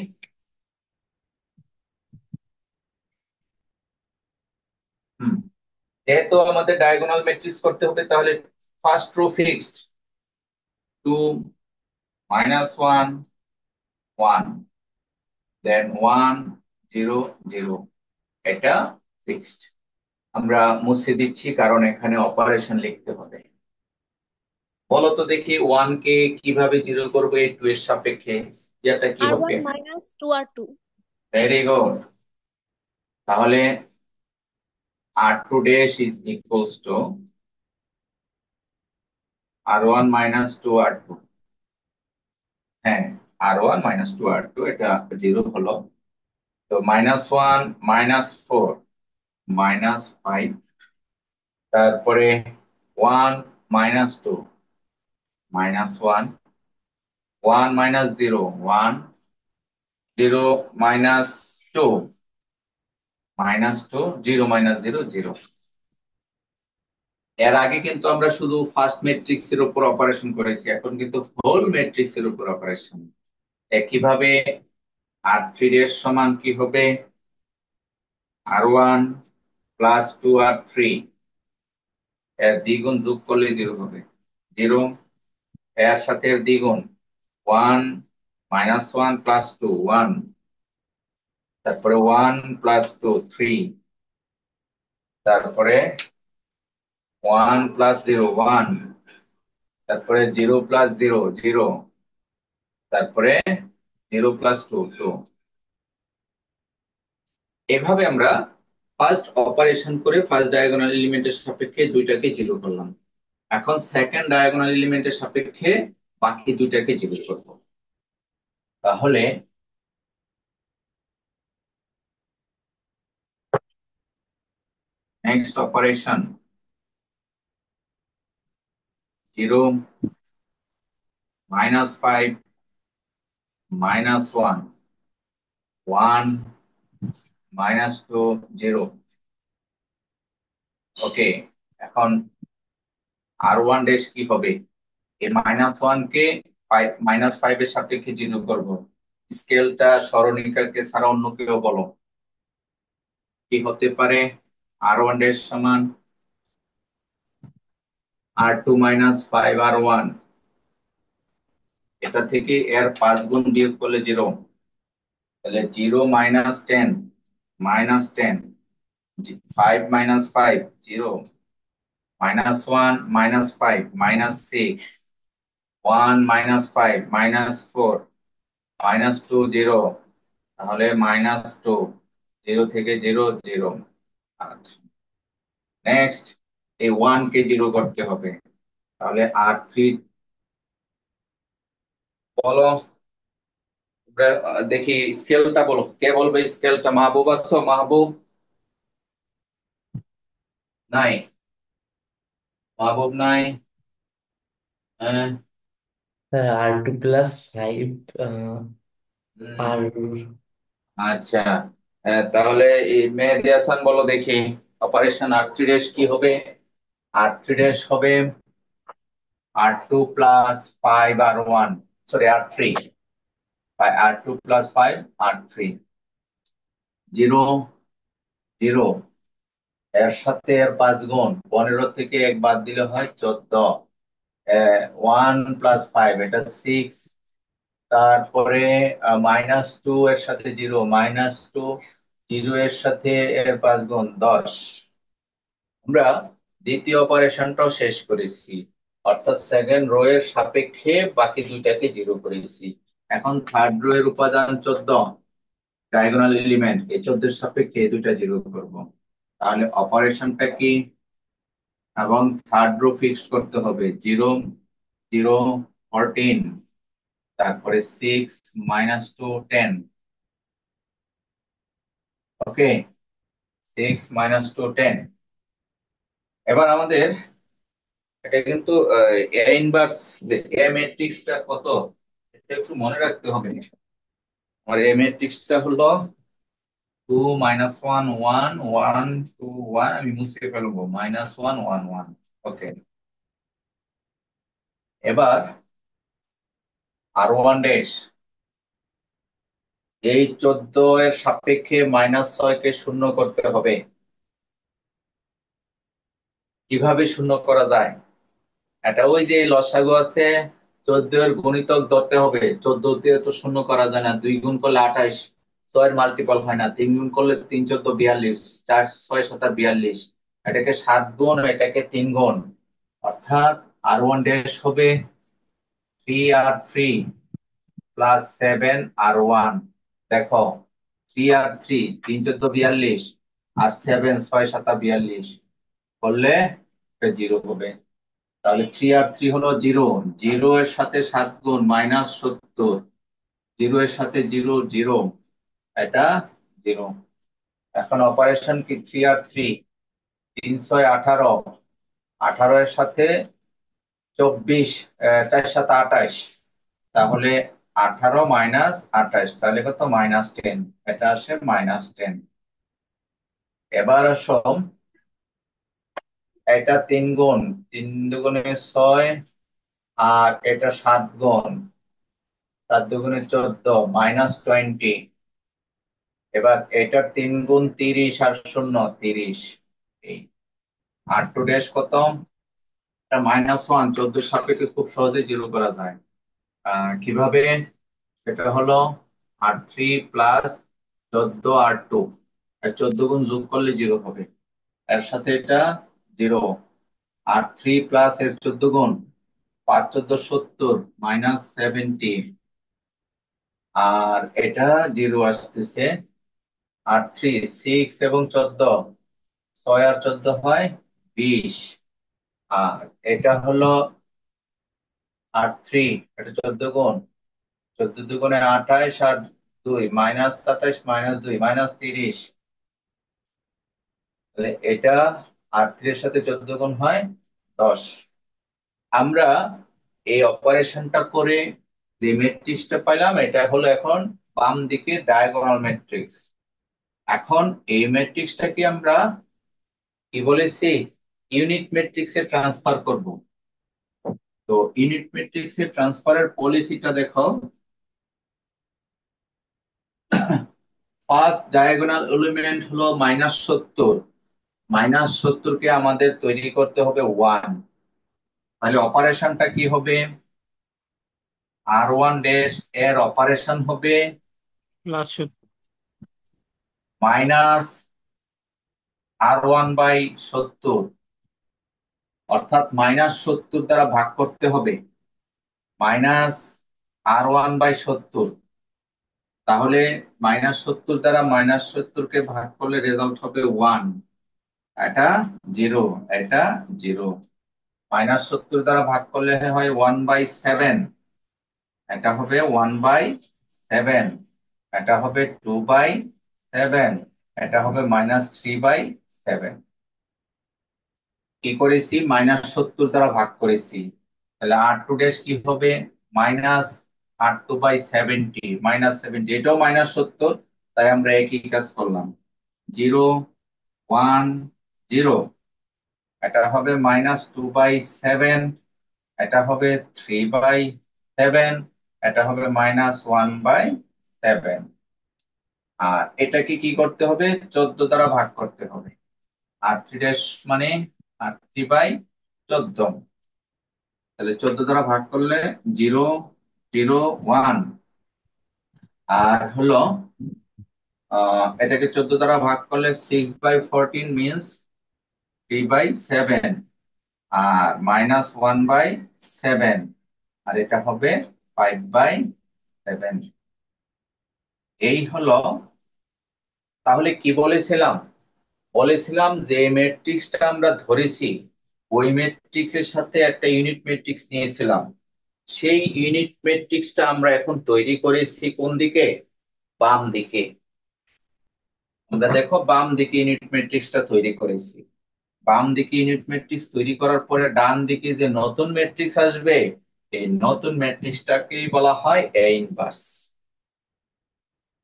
যেহেতু আমাদের ডায়াগোনাল ম্যাট্রিক্স করতে হবে, তাহলে ফার্স্ট রো ফিক্সড 2 -1 1, দেন 1 0 0, এটা ফিক্সড। আমরা মুছে দিচ্ছি কারণ এখানে অপারেশন লিখতে হবে। বলো তো দেখি 1 কে কিভাবে 0 করবো? এই 2 এর সাপেক্ষে এটা কি হবে? R1 - 2R2। Very good. তাহলে R2 dash is equals to R1 - 2R2। হ্যাঁ, R1 - 2R2, এটা 0 হলো। তো -1 -4 -5, তারপরে 1 -2 -1, 1 -0 1, 0 -2 -2, 0 -0 0। এর আগে কিন্তু আমরা শুধু ফার্স্ট ম্যাট্রিক্স এর উপর অপারেশন করেছি, এখন কিন্তু হোল ম্যাট্রিক্স এর উপর অপারেশন। একইভাবে R3 এর সমান কি হবে? R1 + 2R3, এর দ্বিগুণ যোগ করলে 0 হবে। 0 এর সাথে এর দ্বিগুণ 1 -1 + 2 1, তারপরে 1 + 2 3, তারপরে 1 + 0 1, তারপরে 0 + 0 0, তারপরে 0 + 2 2। এভাবে আমরা ফার্স্ট অপারেশন করে ফার্স্ট ডায়াগোনাল এলিমেন্টের সাপেক্ষে দুইটাকে 0 করলাম। এখন সেকেন্ড ডায়াগোনাল এলিমেন্টের সাপেক্ষে বাকি দুইটাকে 0 করব। তাহলে নেক্সট অপারেশন 0 -5 -1 1 -2 0। ওকে, এখন R1 ড্যাশ কি হবে? এই -1 কে -5 এর সাপেক্ষে 0 করব। স্কেলটা সরলরেখাকে ছাড়া অন্য কেউ বলো কি হতে পারে? R1 ড্যাশ সমান R2 -5 R1, এটা থেকে এর 5 গুণ বিয়োগ করলে 0, তাহলে 0 -10 -10, 5 -5 0, -1 -5 -6, 1 -5 -4 -2 0, তাহলে -2, 0 থেকে 0 0। আচ্ছা, নেক্সট এই 1 কে 0 করতে হবে, তাহলে R3 বলো। দেখি স্কেলটা বলো, কে বলবে স্কেলটা? মাহবুব আছো? মাহবুব নাই? মাহবুব নাই? হ্যাঁ, স্যার R2 + 5 আর আচ্ছা, তাহলে এই মেহেদী হাসান বলো দেখি, অপারেশন R3 ড্যাশ কি হবে? R3 ড্যাশ হবে R2 + 5 R1, sorry R3, R2 + 5 R3, 0 0, এর সাথে এর 5 গুণ, 15 থেকে 1 বাদ দিলে হয় 14, 1 + 5 এটা 6, তারপরে -2 এর সাথে 0, -2 0 এর সাথে এর 5 গুণ 10। আমরা দ্বিতীয় অপারেশনটাও শেষ করেছি, অর্থাৎ সেকেন্ড রো এর সাপেক্ষে বাকি দুইটাকে 0 করেছি। এখন থার্ড রো এর উপাদান 14, ডায়াগোনাল এলিমেন্ট, এই 14 এর সাপেক্ষে এই দুইটা 0 করব। তাহলে অপারেশনটা কি? এবং থার্ড রো ফিক্সড করতে হবে, 0 0 14, তারপরে 6 -2 10। ওকে, 6 -2 10। এবার আমাদের এটা কিন্তু এ ইনভার্স, এ ম্যাট্রিক্সটা কত এটা একটু মনে রাখতে হবে। আমার এ ম্যাট্রিক্সটা হলো 2 -1 1 1 2 1, আমি মুছে ফেলবো, -1 1 1। ওকে, এবার R1 ড্যাশ এই 14 এর সাপেক্ষে -6 কে শূন্য করতে হবে। কিভাবে শূন্য করা যায়? এটা ওই যে লসাগু আছে, 14 এর গুণিতক ধরতে হবে। 14 দিয়ে তো শূন্য করা যায় না, 2 গুণ করলে 28, 6 এর মাল্টিপল হয় না, 3 গুণ করলে 3 14 42, 4 6 7 42, এটাকে 7 গুণ, এটাকে 3 গুণ, অর্থাৎ R1 ড্যাশ হবে 3R3 + 7R1। দেখো 3R3, 3 14 42, আর 7 6 7 42 করলে 0 হবে। তাহলে 3R3 হলো 0, 0 এর সাথে 7 গুণ -70, 0 এর সাথে 0 0, এটা 0। এখন অপারেশন কি? 3R3, 3 6 18, 18 এর সাথে 24, 4 7 28, তাহলে 18 -28, তাহলে কত? -10, এটা আসে -10। এবার আসো, এটা 3 গুণ, 3 দুগুণে 6, আর এটা 7 গুণ, 7 দুগুণে 14, -20। এবার এটার 3 গুণ 30, আর 0 30। এই R2 ড্যাশ কত? এটা -1, 14 সাপেক্ষে খুব সহজে 0 করা যায়। কিভাবে? এটা হলো R3 + 14 R2, আর 14 গুণ যোগ করলে 0 হবে। এর সাথে এটা 0, R3 প্লাস এর 14 গুণ, 5 14 70, -70, আর এটা 0 আসতেছে। R3 6 এবং 14, 6 আর 14 হয় 20, আর এটা হলো R3, এটা 14 গুণ, 14 দুগুণে 28, আর 2 -28 -2 -30, তাহলে এটা 8 এর সাথে 14 গুণ হয় 10। আমরা এই অপারেশনটা করে যে ম্যাট্রিক্সটা পাইলাম এটা হলো এখন বাম দিকে ডায়াগোনাল ম্যাট্রিক্স। এখন এই ম্যাট্রিক্সটাকে আমরা কি বলেছি, ইউনিট ম্যাট্রিক্সে ট্রান্সফার করব। তো ইউনিট ম্যাট্রিক্সে ট্রান্সফারের পলিসিটা দেখো। ফার্স্ট ডায়াগোনাল এলিমেন্ট হলো -70, -70 কে আমাদের তৈরি করতে হবে 1। তাহলে অপারেশনটা কি হবে, R1 ড্যাশ এর অপারেশন হবে প্লাস মাইনাস R1/70, অর্থাৎ -70 দ্বারা ভাগ করতে হবে -R1/70। তাহলে -70 দ্বারা -70 কে ভাগ করলে রেজাল্ট হবে 1, এটা 0, এটা 0। -70 দ্বারা ভাগ করলে হয় 1/7, এটা হবে 1/7, এটা হবে 2/7, এটা হবে -3/7। কি করেছি, -70 দ্বারা ভাগ করেছি। তাহলে R2 ড্যাশ কি হবে, -R2/70, -70, এটাও -70, তাই আমরা একই কাজ করলাম। 0, 1, 0, এটা হবে -2/7, এটা হবে 3/7, এটা হবে -1/7। আর এটাকে কি করতে হবে, 14 দ্বারা ভাগ করতে হবে। R3 ড্যাশ মানে R3/14। তাহলে 14 দ্বারা ভাগ করলে 0, 0, 1। আর হলো এটাকে 14 দ্বারা ভাগ করলে 6/14 মিনস 3/7, আর -1/7, আর এটা হবে 5/7। এই হলো, তাহলে কি বলেছিলাম, বলেছিলাম যে ম্যাট্রিক্সটা আমরা ধরেছি ওই ম্যাট্রিক্সের সাথে একটা ইউনিট ম্যাট্রিক্স নিয়েছিলাম। সেই ইউনিট ম্যাট্রিক্সটা আমরা এখন তৈরি করেছি কোন দিকে, বাম দিকে। আমরা দেখো বাম দিকে ইউনিট ম্যাট্রিক্সটা তৈরি করেছি। বাম দিকে ইউনিট ম্যাট্রিক্স তৈরি করার পরে ডান দিকে যে নতুন ম্যাট্রিক্স আসবে, এই নতুন ম্যাট্রিক্সটাকেই বলা হয় এ ইনভার্স।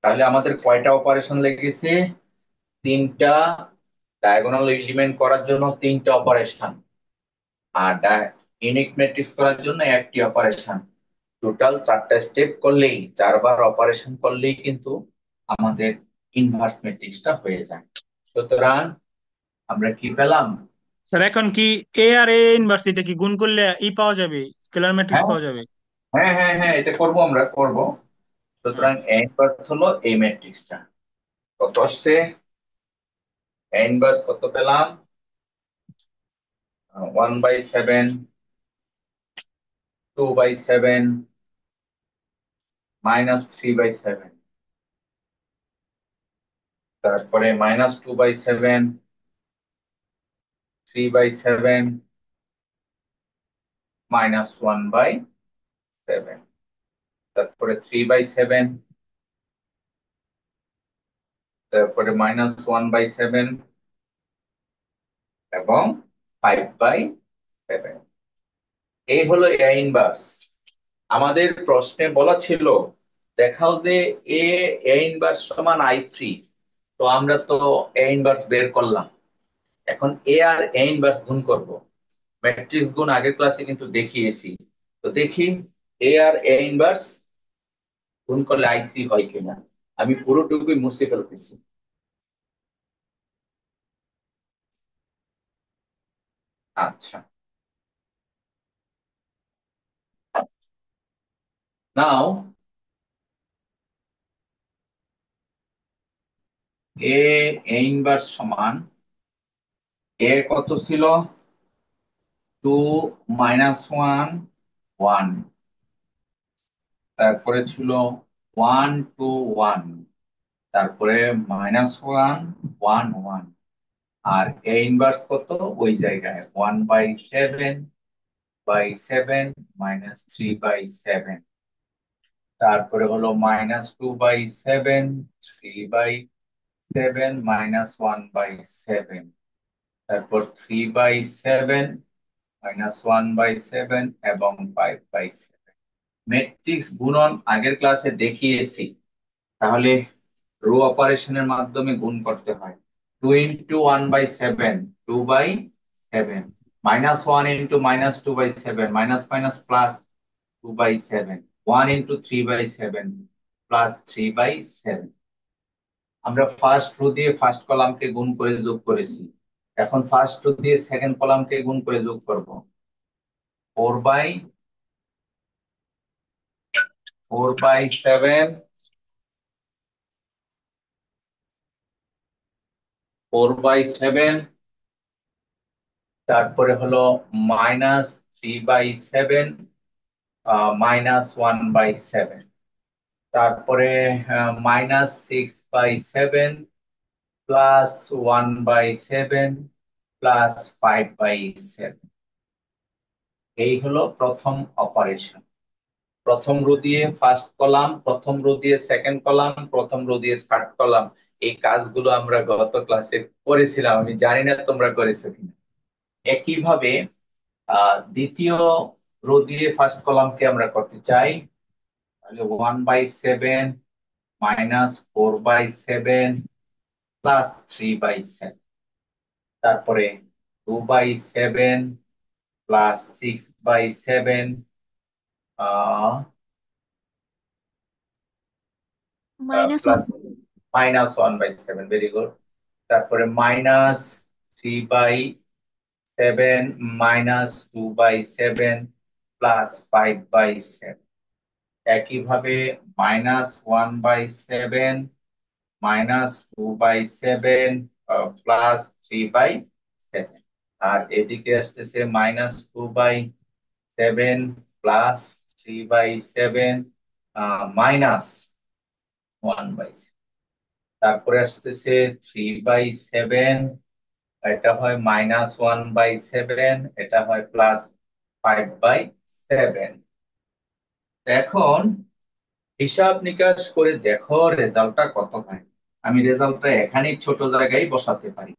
তাহলে আমাদের কয়টা অপারেশন লেগেছে, 3টা। ডায়াগোনাল এলিমেন্ট করার জন্য 3টা অপারেশন, আর ইউনিট ম্যাট্রিক্স করার জন্য একটি অপারেশন। টোটাল 4টা স্টেপ করলেই, 4বার অপারেশন করলেই কিন্তু আমাদের ইনভার্স ম্যাট্রিক্সটা হয়ে যায়। সুতরাং আমরা কি পেলাম, স্যার এখন কি এ আর এ ইনভার্স এটা কি গুণ করলে ই পাওয়া যাবে, স্কেলার ম্যাট্রিক্স হ্যাঁ পাওয়া যাবে? হ্যাঁ হ্যাঁ হ্যাঁ, এটা করব, আমরা করব। হ্যাঁ। সুতরাং এ ইনভার্স হলো এই ম্যাট্রিক্সটা। কত আসছে, এ ইনভার্স কত পেলাম, 1/7, 2/7, -3/7, তারপরে -2/7, 3/7, -1/7, তারপরে 3/7, তারপরে -1/7 এবং 5/7। এই হলো এ ইনভার্স। আমাদের প্রশ্নে বলা ছিল দেখাও যে এ ইনভার্স সমান I3। তো আমরা তো এ ইনভার্স বের করলাম, এখন এ আর এ ইনভার্স গুণ করব। ম্যাট্রিক্স গুণ আগের ক্লাসে কিন্তু দেখিয়েছি। তো দেখি এ আর এ ইনভার্স গুণ করলে I3 হয় কিনা। আমি পুরোটুকুই মুছে ফেলতেছি। আচ্ছা, নাও এ ইনভার্স সমান, এ কত ছিল, 2, -1, 1, তারপরে ছিল 1, 2, 1, তারপরে -1, 1, 1, আর এ ইনভার্স কত ওই জায়গায় 1/7/7 -3/7, তারপরে হলো -2/7, 3/7, -1/7। তারপর 3/7 -1/7 এবং 5/7। ম্যাট্রিক্স গুণন আগের ক্লাসে দেখিয়েছি, তাহলে রো অপারেশনের মাধ্যমে গুণ করতে হয়। 2 × 1/7, 2/7, -1 × -2/7, মাইনাস মাইনাস প্লাস 2/7, 1 × 3/7 প্লাস 3/7। আমরা ফার্স্ট রো দিয়ে ফার্স্ট কলামকে গুণ করে যোগ করেছি, এখন ফার্স্ট রো দিয়ে সেকেন্ড কলামকে গুণ করে যোগ করব। 4/7, 4/7, তারপরে হলো -3/7, -1/7, তারপরে -6/7 +1/7 +5/7। এই হলো প্রথম অপারেশন। প্রথম রো দিয়ে ফার্স্ট কলাম, প্রথম রো দিয়ে সেকেন্ড কলাম, প্রথম রো দিয়ে থার্ড কলাম। এই কাজগুলো আমরা গত ক্লাসে করেছিলাম, আমি জানি না তোমরা করেছো কিনা। একইভাবে দ্বিতীয় রো দিয়ে ফার্স্ট কলামকে আমরা করতে চাই, তাহলে 1/7 -4/7 +3/7, তারপরে 2/7 +6/7 -1/7। -1/7, ভেরি গুড। তারপরে -3/7 -2/7 +5/7। একইভাবে -1/7 -2/7 +3/7, আর এদিকে আসতেছে -2/7 +3/7 -1/7। তারপরে আসতেছে 3/7, এটা হয় -1/7, এটা হয় +5/7। এখন হিসাব নিকাশ করে দেখো রেজাল্টটা কত হয়। আমি রেজাল্টটা এখানেই ছোট জায়গায় বসাতে পারি।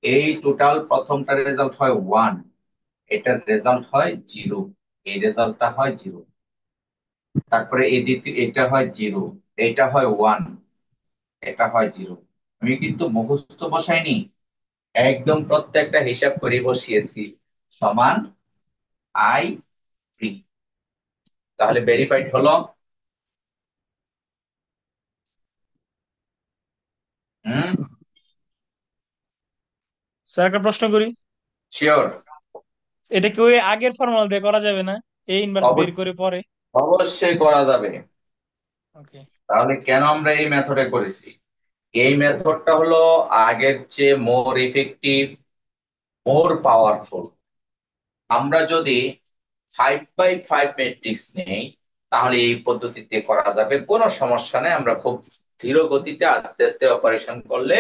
এই টোটাল প্রথমটার রেজাল্ট হয় 1, এটার রেজাল্ট হয় 0, এই রেজাল্টটা হয় 0। তারপরে এই দ্বিতীয় এটা হয় 0, এটা হয় 1, এটা হয় 0। আমি কিন্তু মুখস্থ বসাইনি, একদম প্রত্যেকটা হিসাব করে বসিয়েছি। সমান I3, তাহলে ভেরিফাইড হলো। হুম, স্যার একটা প্রশ্ন করি, শিওর। এটা কি ওই আগের ফর্মুলা দিয়ে করা যাবে না, এই ইনভার্স বের করে পরে? অবশ্যই করা যাবে। ওকে। তাহলে কেন আমরা এই মেথডে করেছি? এই মেথডটা হলো আগের চেয়ে মোর ইফেক্টিভ, মোর পাওয়ারফুল। আমরা যদি 5/5 ম্যাট্রিক্স নেই, তাহলে এই পদ্ধতিতে করা যাবে, কোনো সমস্যা নেই। আমরা খুব ধীর গতিতে আস্তে আস্তে অপারেশন করলে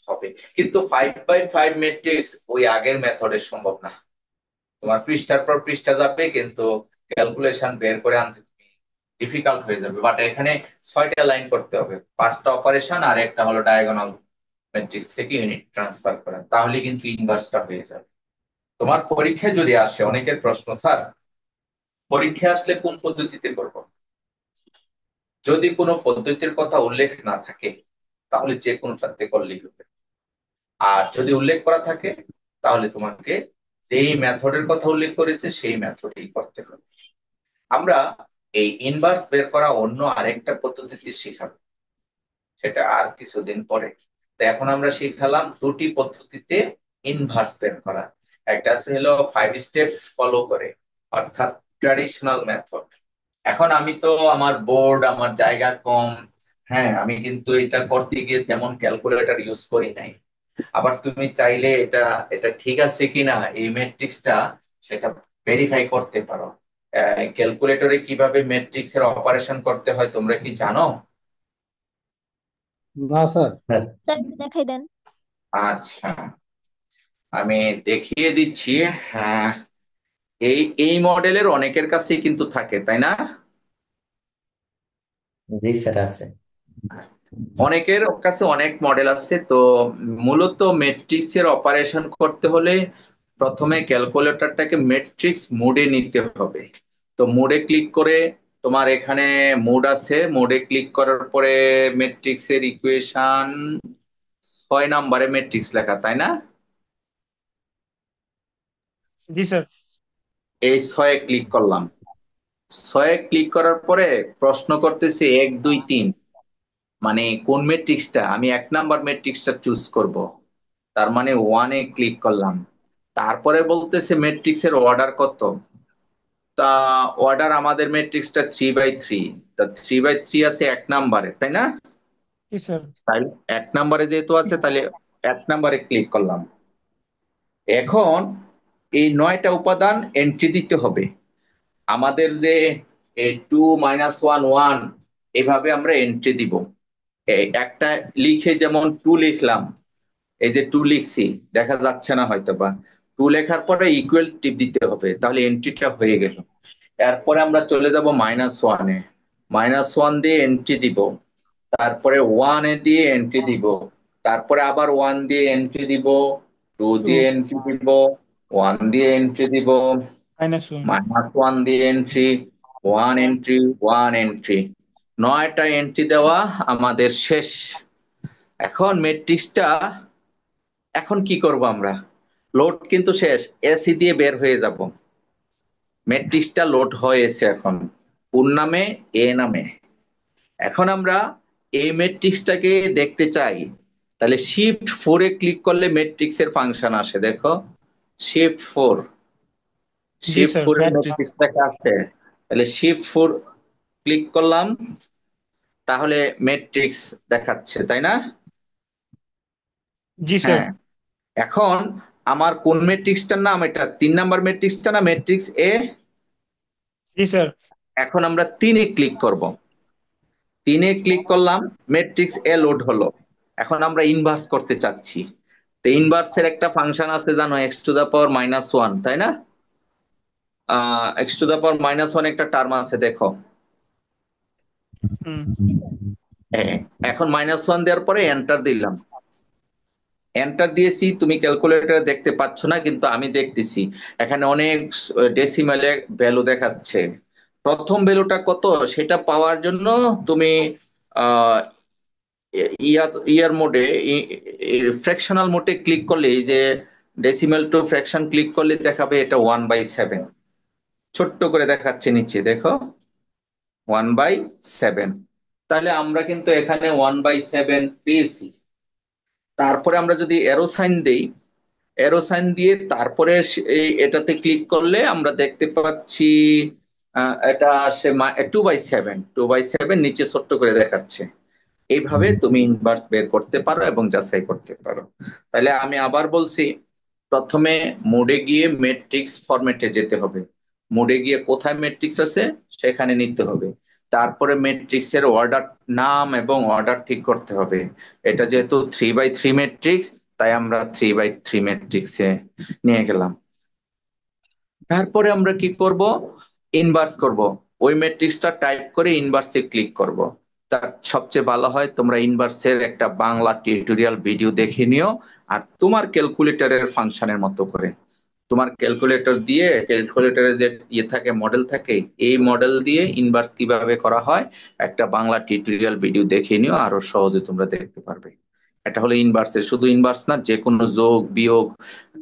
হবে। কিন্তু 5/5 ম্যাট্রিক্স ওই আগের মেথডে সম্ভব না। তোমার পৃষ্ঠার পর পৃষ্ঠা যাবে, কিন্তু ক্যালকুলেশন বের করে আনতে ডিফিকাল্ট হয়ে যাবে। বাট এখানে 6টা লাইন করতে হবে, 5টা অপারেশন, আর একটা হলো ডায়াগোনাল ম্যাট্রিক্স থেকে ইউনিট ট্রান্সফার করা, তাহলে কিন্তু ইনভার্সটা হয়ে যাবে। তোমার পরীক্ষায় যদি আসে, অনেকের প্রশ্ন, স্যার পরীক্ষায় আসলে কোন পদ্ধতিতে করব? যদি কোনো পদ্ধতির কথা উল্লেখ না থাকে, তাহলে যে কোনোটাতে করলেই হবে। আর যদি উল্লেখ করা থাকে, তাহলে তোমাকে যেই মেথডের কথা উল্লেখ করেছে সেই মেথডেই করতে হবে। আমরা এই ইনভার্স বের করা অন্য আরেকটা পদ্ধতিতে শিখাবো, সেটা আর কিছুদিন পরে। তো এখন আমরা শিখালাম দুটি পদ্ধতিতে ইনভার্স বের করা। একটা হলো 5 স্টেপস ফলো করে, অর্থাৎ ট্র্যাডিশনাল মেথড। এখন আমি তো, আমার বোর্ড, আমার জায়গা কম, হ্যাঁ, আমি কিন্তু এটা করতে গিয়ে তেমন ক্যালকুলেটর ইউজ করি নাই। আবার তুমি চাইলে এটা এটা ঠিক আছে কিনা এই ম্যাট্রিক্সটা, সেটা ভেরিফাই করতে পারো। ক্যালকুলেটরে কিভাবে ম্যাট্রিক্স এর অপারেশন করতে হয় তোমরা কি জানো? না স্যার। হ্যাঁ, স্যার দেখাই দেন। আচ্ছা, আমি দেখিয়ে দিচ্ছি। হ্যাঁ, এই এই মডেলের অনেকের কাছেই কিন্তু থাকে, তাই না? জি স্যার আছে। অনেকের কাছে অনেক মডেল আছে। তো মূলত ম্যাট্রিক্স এর অপারেশন করতে হলে প্রথমে ক্যালকুলেটরটাকে ম্যাট্রিক্স মোডে নিতে হবে। তো মোডে ক্লিক করে, তোমার এখানে মোড আছে, মোডে ক্লিক করার পরে ম্যাট্রিক্স এর ইকুয়েশন 6 নম্বরে ম্যাট্রিক্স লেখা, তাই না? জি স্যার। এই 6-এ ক্লিক করলাম। 6-এ ক্লিক করার পরে প্রশ্ন করতেছে 1 2 3, মানে কোন ম্যাট্রিক্সটা, আমি 1 নম্বর ম্যাট্রিক্সটা চুজ করব। তার মানে 1-এ ক্লিক করলাম। তারপরে বলতেছে ম্যাট্রিক্স এর অর্ডার কত। তা অর্ডার আমাদের ম্যাট্রিক্সটা 3/3, তা 3/3 আছে 1 নম্বরে, তাই না? জি স্যার। তাই 1 নম্বরে যেহেতু আছে, তাহলে 1 নম্বরে ক্লিক করলাম। এখন এই 9টা উপাদান এন্ট্রি দিতে হবে আমাদের, যে 2 - 1 1, এভাবে আমরা এন্ট্রি দিব। একটা লিখে যেমন 2 লিখলাম, এই যে 2 লিখছি, দেখা যাচ্ছে না হয়তো বা। 2 লেখার পরে ইকুয়াল টিপ দিতে হবে, তাহলে এন্ট্রিটা হয়ে গেল। এরপরে আমরা চলে যাব -1-এ, -1 দিয়ে এন্ট্রি দিব। তারপরে 1-এ দিয়ে এন্ট্রি দিব। তারপরে আবার 1 দিয়ে এন্ট্রি দিব, 2 টু দিয়ে এন্ট্রি দিব, 1 দিয়ে এন্ট্রি দিব, -1 -1 দিয়ে এন্ট্রি, 1 এন্ট্রি, 1 এন্ট্রি। 9টা এন্ট্রি দেওয়া আমাদের শেষ। এখন ম্যাট্রিক্সটা, এখন কি করব আমরা? লোড কিন্তু শেষ, এসি দিয়ে বের হয়ে যাব। ম্যাট্রিক্সটা লোড হয়েছে এখন কোন নামে? এ নামে। এখন আমরা এই ম্যাট্রিক্সটাকে দেখতে চাই, তাহলে Shift 4-এ ক্লিক করলে ম্যাট্রিক্স এর ফাংশন আসে, দেখো Shift 4, জি শিফট স্যার, ফোর এর ম্যাট্রিক্স। ম্যাট্রিক্সটাকে আসে। তাহলে Shift 4 ক্লিক করলাম, তাহলে ম্যাট্রিক্স দেখাচ্ছে, তাই না? জি স্যার। হ্যাঁ। এখন আমার কোন ম্যাট্রিক্সটার নাম এটা? 3 নম্বর ম্যাট্রিক্সটা না ম্যাট্রিক্স এ? জি স্যার। এখন আমরা 3-এ ক্লিক করব। 3-এ ক্লিক করলাম, ম্যাট্রিক্স এ লোড হলো। এখন আমরা ইনভার্স করতে চাচ্ছি। তো ইনভার্সের একটা ফাংশন আছে জানো, x⁻⁻1, তাই না? x⁻⁻1 একটা টার্ম আছে, দেখো। হুম। হ্যাঁ, এখন -1 দেওয়ার পরে এন্টার দিলাম। এন্টার দিয়েছি, তুমি ক্যালকুলেটরে দেখতে পাচ্ছ না, কিন্তু আমি দেখতেছি। এখানে অনেক ডেসিমালে ভ্যালু দেখাচ্ছে। প্রথম ভ্যালুটা কত সেটা পাওয়ার জন্য তুমি আহ ইয়ার মোডে, ফ্র্যাকশনাল মোডে ক্লিক করলে, এই যে ডেসিমাল টু ফ্র্যাকশন ক্লিক করলে দেখাবে এটা 1/7, ছোট্ট করে দেখাচ্ছে নিচে, দেখো 1/7। তাহলে আমরা কিন্তু এখানে 1/7 পেয়েছি। তারপরে আমরা যদি এরো সাইন দেই, এরো সাইন দিয়ে তারপরে এটাতে ক্লিক করলে আমরা দেখতে পাচ্ছি এটা আসে 2/7, 2/7 নিচে ছোট্ট করে দেখাচ্ছে। এইভাবে তুমি ইনভার্স বের করতে পারো এবং যাচাই করতে পারো। তাহলে আমি আবার বলছি, প্রথমে মোডে গিয়ে ম্যাট্রিক্স ফরম্যাটে যেতে হবে। মোডে গিয়ে কোথায় ম্যাট্রিক্স আছে সেখানে নিতে হবে। তারপরে ম্যাট্রিক্স এর অর্ডার, নাম এবং অর্ডার ঠিক করতে হবে। এটা যেহেতু 3/3 ম্যাট্রিক্স, তাই আমরা 3/3 ম্যাট্রিক্সে নিয়ে গেলাম। তারপরে আমরা কি করব? ইনভার্স করব। ওই ম্যাট্রিক্সটা টাইপ করে ইনভার্সে ক্লিক করব। তার সবচেয়ে ভালো হয় তোমরা ইনভার্সের একটা বাংলা টিউটোরিয়াল ভিডিও দেখে নিও, আর তোমার ক্যালকুলেটরের ফাংশনের মতো করে, তোমার ক্যালকুলেটর দিয়ে, ক্যালকুলেটরে যে থাকে, মডেল থাকে, এই মডেল দিয়ে ইনভার্স কিভাবে করা হয় একটা বাংলা টিউটোরিয়াল ভিডিও দেখে নিও, আরো সহজে তোমরা দেখতে পারবে। এটা হলো ইনভার্সের, শুধু ইনভার্স না, যে কোনো যোগ বিয়োগ,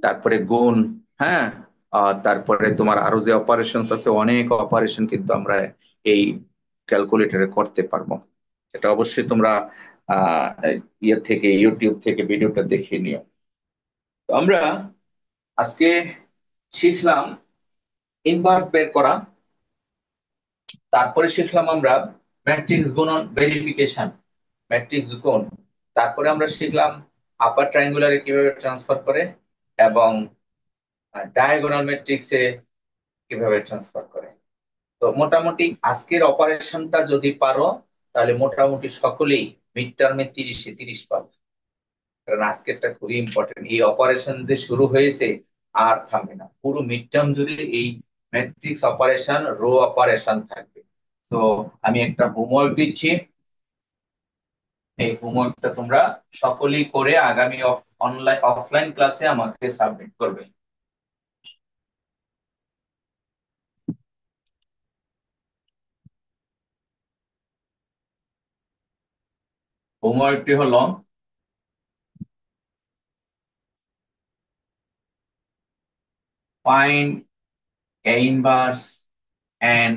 তারপরে গুণ, হ্যাঁ, তারপরে তোমার আরো যে অপারেশন আছে, অনেক অপারেশন কিন্তু আমরা এই ক্যালকুলেটরে করতে পারবো। এটা অবশ্যই তোমরা আহ ইয়ে থেকে, ইউটিউব থেকে ভিডিওটা দেখে নিও। তো আমরা আজকে শিখলাম ইনভার্স বের করা, তারপরে শিখলাম আমরা ম্যাট্রিক্স গুণন, ভেরিফিকেশন, ম্যাট্রিক্স গুণ। তারপরে আমরা শিখলাম আপার ট্রায়াঙ্গুলারে কিভাবে ট্রান্সফার করে, এবং ডায়াগোনাল ম্যাট্রিক্সে কিভাবে ট্রান্সফার করে। তো মোটামুটি আজকের অপারেশনটা যদি পারো, তাহলে মোটামুটি সকলেই মিড টার্মে 30-এ 30 পাবে। কারণ আজকেরটা খুবই ইম্পর্টেন্ট। এই অপারেশন যে শুরু হয়েছে আর থামবে না, পুরো মিড টার্ম জুড়ে এই ম্যাট্রিক্স অপারেশন, রো অপারেশন থাকবে। তো আমি একটা হোমওয়ার্ক দিচ্ছি, এই হোমওয়ার্কটা তোমরা সকলেই করে আগামী অনলাইন অফলাইন ক্লাসে আমাকে সাবমিট করবে। হোমওয়ার্কটি হলো find a inverse and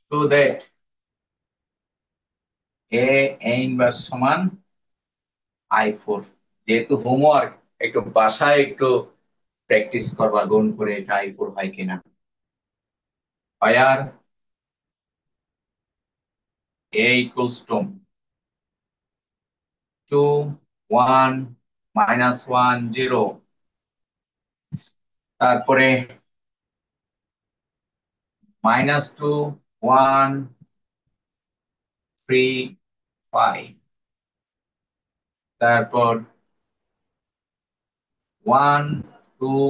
show that a inverse সমান I4। যেহেতু হোমওয়ার্ক, একটু বাসায় একটু প্র্যাকটিস করবা গুণ করে এটা I4 হয় কিনা। where a equals to 2 1 -1 0, তারপরে -2 1 3 5, তারপর 1 2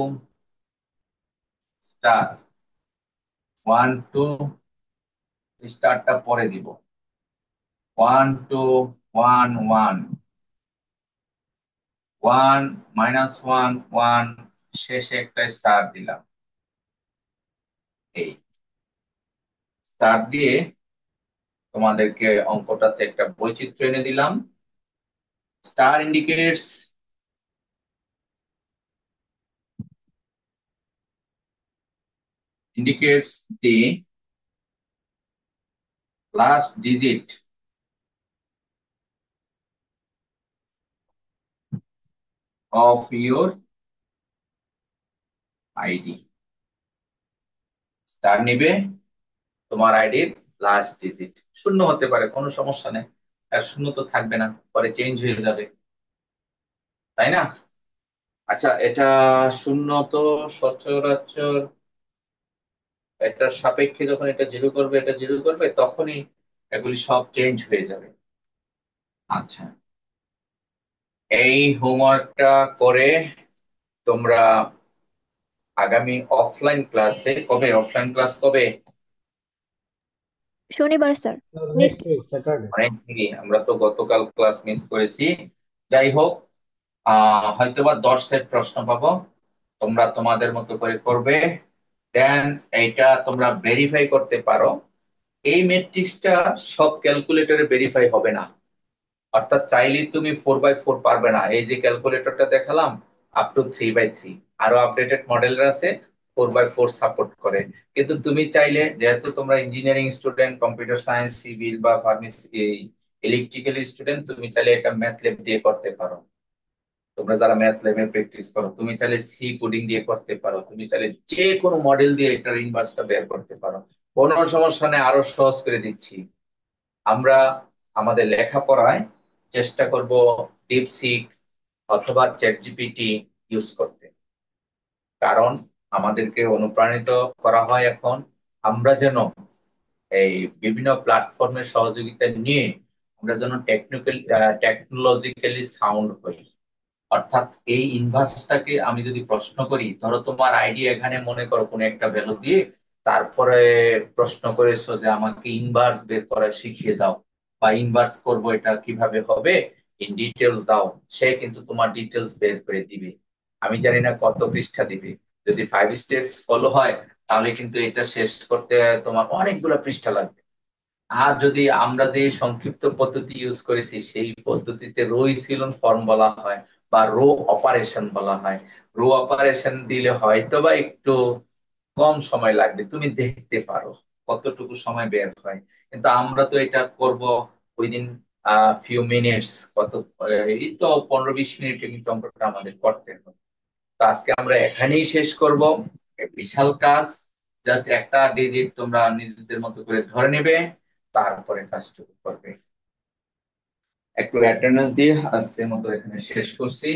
স্টার 1 2 স্টারটা পরে দিব 1 2 1 1 1 -1 1 শেষে একটা স্টার দিলাম। এই স্টার দিয়ে তোমাদেরকে অঙ্কটাতে একটা বৈচিত্র্য এনে দিলাম। Star indicates the last digit of your ID। Star নিবে তোমার আইডির লাস্ট ডিজিট, শূন্য হতে পারে, কোনো সমস্যা নেই, আর শূন্য তো থাকবে না, পরে চেঞ্জ হয়ে যাবে, তাই না? আচ্ছা, এটা শূন্য তো সচরাচর এটার সাপেক্ষে যখন এটা জিরো করবে, এটা জিরো করবে, তখনই এগুলি সব চেঞ্জ হয়ে যাবে। আচ্ছা, এই হোমওয়ার্কটা করে তোমরা আগামী অফলাইন ক্লাসে, কবে অফলাইন ক্লাস কবে? শনিবার স্যার, নেক্সট নেক্সট উইক স্যাটারডে। অনেক দেরি, আমরা তো গতকাল ক্লাস মিস করেছি। যাই হোক, হয়তোবা 10 সেট প্রশ্ন পাবো, তোমরা তোমাদের মতো করে করবে, দেন এইটা তোমরা ভেরিফাই করতে পারো। এই ম্যাট্রিক্সটা সব ক্যালকুলেটরে ভেরিফাই হবে না, অর্থাৎ চাইলেই তুমি 4/4 পারবে না। এই যে ক্যালকুলেটরটা দেখালাম আপ টু 3/3, আরো আপডেটেড মডেল আছে 4/4 সাপোর্ট করে। কিন্তু তুমি চাইলে, যেহেতু তোমরা engineering student, computer science, civil বা ফার্মেসি, ইলেকট্রিক্যাল স্টুডেন্ট, তুমি চাইলে এটা ম্যাথ ল্যাব দিয়ে করতে পারো। তোমরা যারা ম্যাথ ল্যাবে প্র্যাকটিস করো, তুমি চাইলে সি কোডিং দিয়ে করতে পারো, তুমি চাইলে যে কোনো মডেল দিয়ে এটার ইনভার্সটা বের করতে পারো, কোনো সমস্যা নেই। আরো সহজ করে দিচ্ছি, আমরা আমাদের লেখাপড়ায় চেষ্টা করব ডিপসিক অথবা চ্যাট জিপিটি ইউজ করতে, কারণ আমাদেরকে অনুপ্রাণিত করা হয় এখন আমরা যেন এই বিভিন্ন প্ল্যাটফর্মের সহযোগিতা নিয়ে আমরা যেন টেকনোলজিক্যালি সাউন্ড হই। অর্থাৎ এই ইনভার্সটাকে আমি যদি প্রশ্ন করি, ধরো তোমার আইডিয়া এখানে মনে করো কোনো একটা ভ্যালু দিয়ে, তারপরে প্রশ্ন করেছো যে আমাকে ইনভার্স বের করা শিখিয়ে দাও, বা ইনভার্স করব এটা কিভাবে হবে ইন ডিটেলস দাও, সে কিন্তু তোমার ডিটেলস বের করে দিবে। আমি জানি না কত পৃষ্ঠা দিবে, যদি 5 স্টেপস ফলো হয় তাহলে কিন্তু এটা শেষ করতে তোমার অনেকগুলো পৃষ্ঠা লাগবে। আর যদি আমরা যে সংক্ষিপ্ত পদ্ধতি ইউজ করেছি, সেই পদ্ধতিতে রো ইসিলন ফর্ম বলা হয় বা রো অপারেশন বলা হয়, রো অপারেশন দিলে হয়তো বা একটু কম সময় লাগবে, তুমি দেখতে পারো কতটুকু সময় বের হয়। কিন্তু আমরা তো এটা করব উইদিন ফিউ মিনিটস, কত এই তো 15-20 মিনিটে কিন্তু অঙ্কটা আমাদের করতে হবে। তো আজকে আমরা এখানেই শেষ করব, বিশাল কাজ, জাস্ট একটা ডিজিট তোমরা নিজেদের মতো করে ধরে নেবে, তারপরে কাজটুকু করবে। একটু অ্যাটেন্ডেন্স দিয়ে আজকের মতো এখানে শেষ করছি।